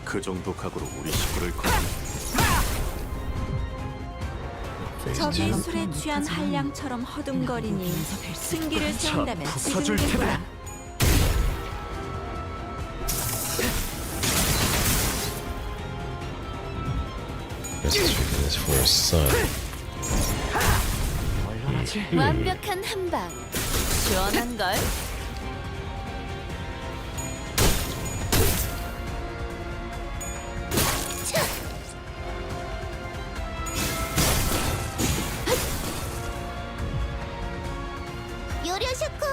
그 정도 각오로 우리 식구를 거. 저기 술에 취한 한량처럼 허둥거리니 승기를 세운다면 부숴줄 지금이겠구나. This is freaking this for his son. 얼마나지? 완벽한 한방. 시원한 걸. 요리쇼쿠!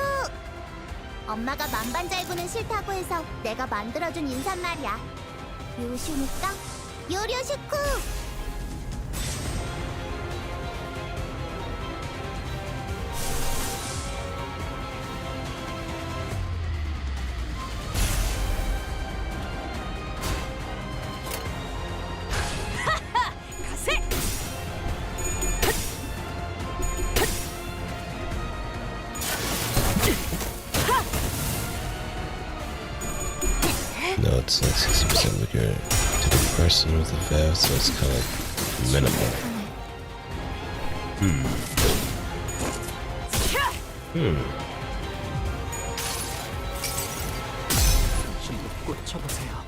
엄마가 만반잘구는 싫다고 해서 내가 만들어준 인사말이야. 요시니까 요리쇼쿠! No, it's like 60% with your to the person with the vev, so it's kind of like minimal. 꽂혀보세요.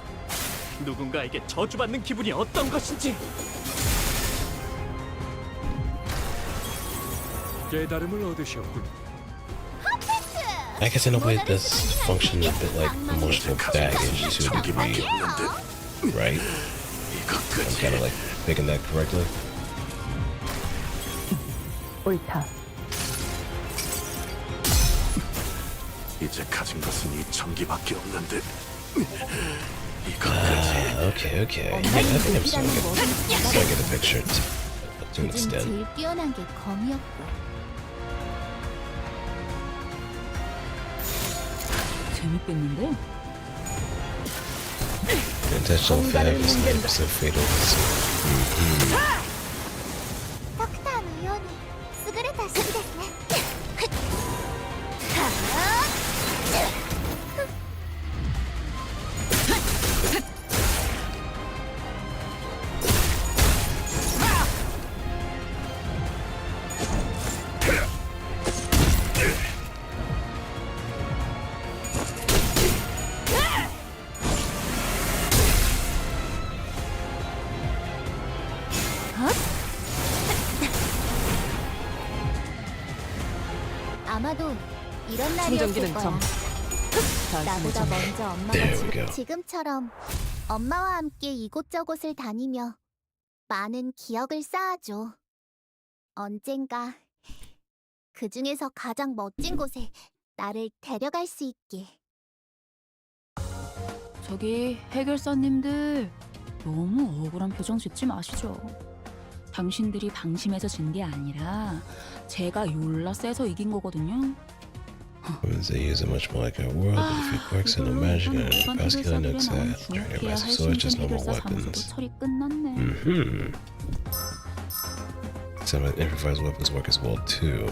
누군가에게 저주받는 기분이 어떤 것인지. 깨달음을 얻으셨군. I guess in a way this function a bit like emotional baggage to a degree, right? I'm kind of like picking that correctly. 옳다. 이제 가진 것은 이 전기밖에 없는데 이것까지 Okay. Yeah, I think I'm starting to get a picture to an 요즘 extent. 제일 뛰어난 게 검이었고. 재밌겠는데? Intentional fab is 90% fatal. 덕탄 우연히 優れた手技ですね。 아마도 이런 날이었을 충전기는 거야. 점. 나보다 먼저 엄마가 There we go. 지금처럼 엄마와 함께 이곳저곳을 다니며 많은 기억을 쌓아줘. 언젠가 그 중에서 가장 멋진 곳에 나를 데려갈 수 있게. 저기 해결사님들 너무 억울한 표정 짓지 마시죠. 당신들이 방심해서 진 게 아니라 제가 졸라 세서 이긴 거거든요. Weapons they use are much more like our world, but a few quirks and no magic and a vascular notes that turn your massive swords just normal weapons. 처리 끝났네. Some of the improvised weapons work as well too.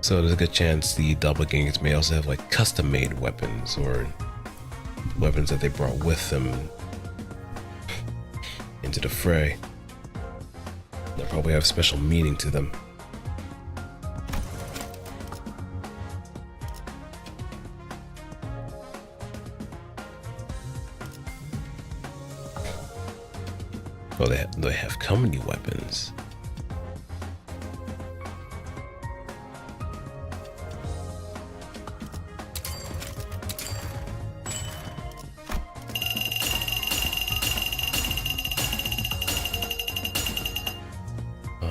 So there's a good chance the doppelgangers may also have like custom-made weapons or weapons that they brought with them into the fray. They probably have special meaning to them. Oh, they have company weapons.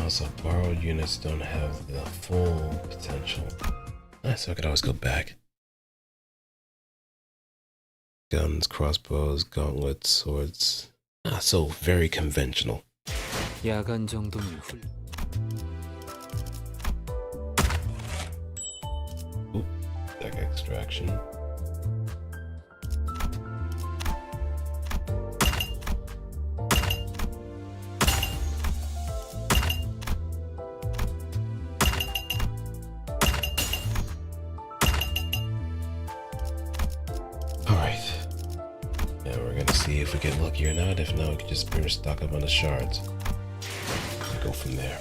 So borrowed units don't have the full potential. So I could always go back. Guns, crossbows, gauntlets, swords. So very conventional. 야간 정도는 훌. Oop, deck extraction. Alright. Now we're gonna see if we get lucky or not. If not, we can just pretty much stock up on the shards. And go from there.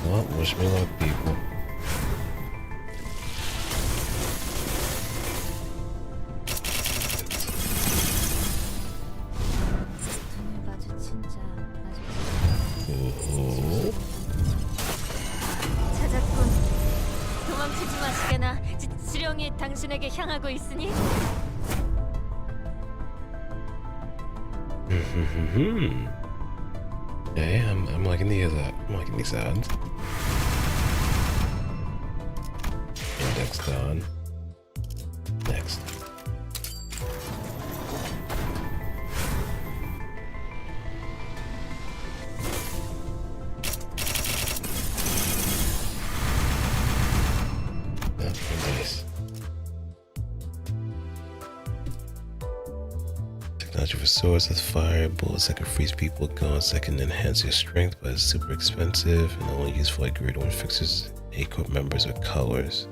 Well, wish me luck, people. Ooh. 찾았군. 도망치지 마시게나. 지령이 당신에게 향하고 있으니. Yeah, I'm liking these. I'm liking these odds. Index done. Next. Nice. Technology for swords with fire, bullets that can freeze people, guns that can enhance your strength, but it's super expensive and only used for like grade 1 fixers, A-Corp members, or colors.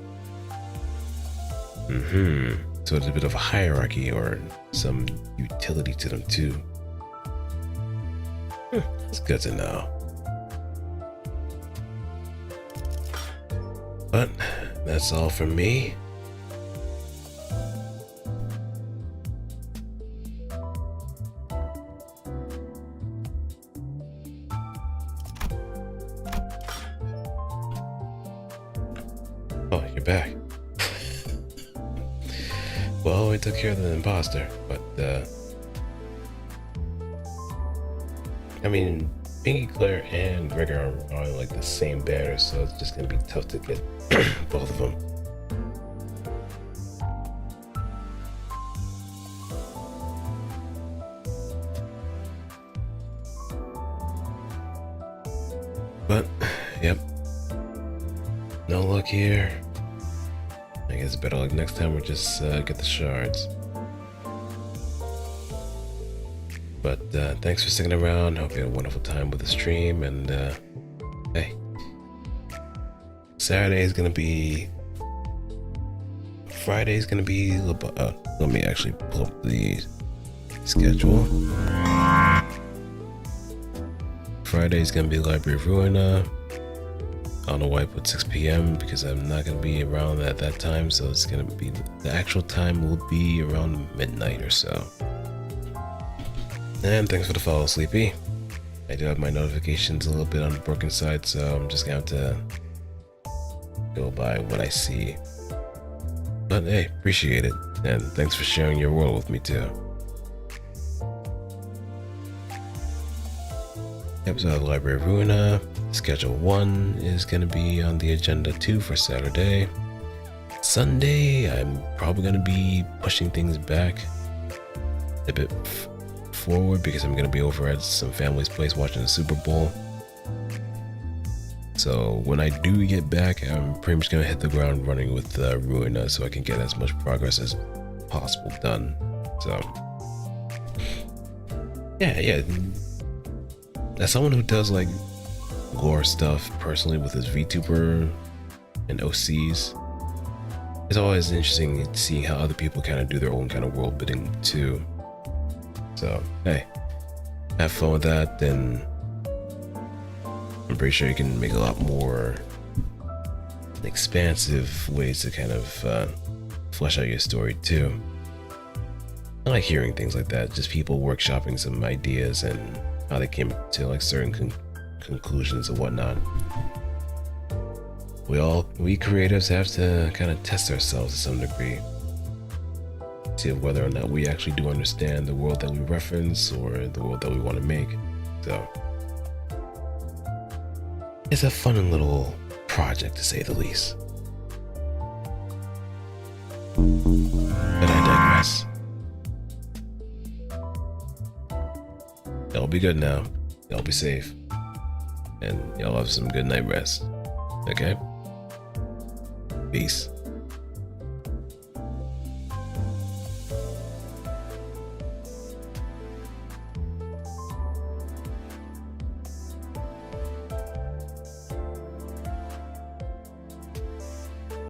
So there's a bit of a hierarchy or some utility to them too. It's good to know. But that's all from me. Oh, you're back. Well, we took care of the imposter, but I mean, Pinky, Claire, and Gregor are on like the same banner, so it's just gonna be tough to get both of them. But, yep. No luck here. I guess better luck next time, or just get the shards. But thanks for sticking around. Hope you had a wonderful time with the stream. And hey, Saturday is gonna be. Friday is gonna be. Let me actually pull up the schedule. Friday is gonna be Library of Ruina. I don't know why I put 6 p.m. because I'm not gonna be around at that time, so it's gonna be the actual time will be around midnight or so. And thanks for the follow, Sleepy. I do have my notifications a little bit on the broken side, so I'm just gonna have to go by what I see. But hey, appreciate it, and thanks for sharing your world with me too. Episode of Library of Ruina. Schedule 1 is going to be on the agenda too for Saturday. Sunday, I'm probably going to be pushing things back a bit forward because I'm going to be over at some family's place watching the Super Bowl. So when I do get back, I'm pretty much going to hit the ground running with Ruina so I can get as much progress as possible done. So, yeah. As someone who does like lore stuff personally with his VTuber and OCs, it's always interesting seeing how other people kind of do their own kind of world building too. So hey, have fun with that, and I'm pretty sure you can make a lot more expansive ways to kind of flesh out your story too. I like hearing things like that, just people workshopping some ideas and how they came to like certain conclusions and whatnot. We creatives have to kind of test ourselves to some degree, see whether or not we actually do understand the world that we reference or the world that we want to make. So it's a fun little project to say the least. But I digress. Y'all be good now. Y'all be safe. And y'all have some good night rest. Okay? Peace.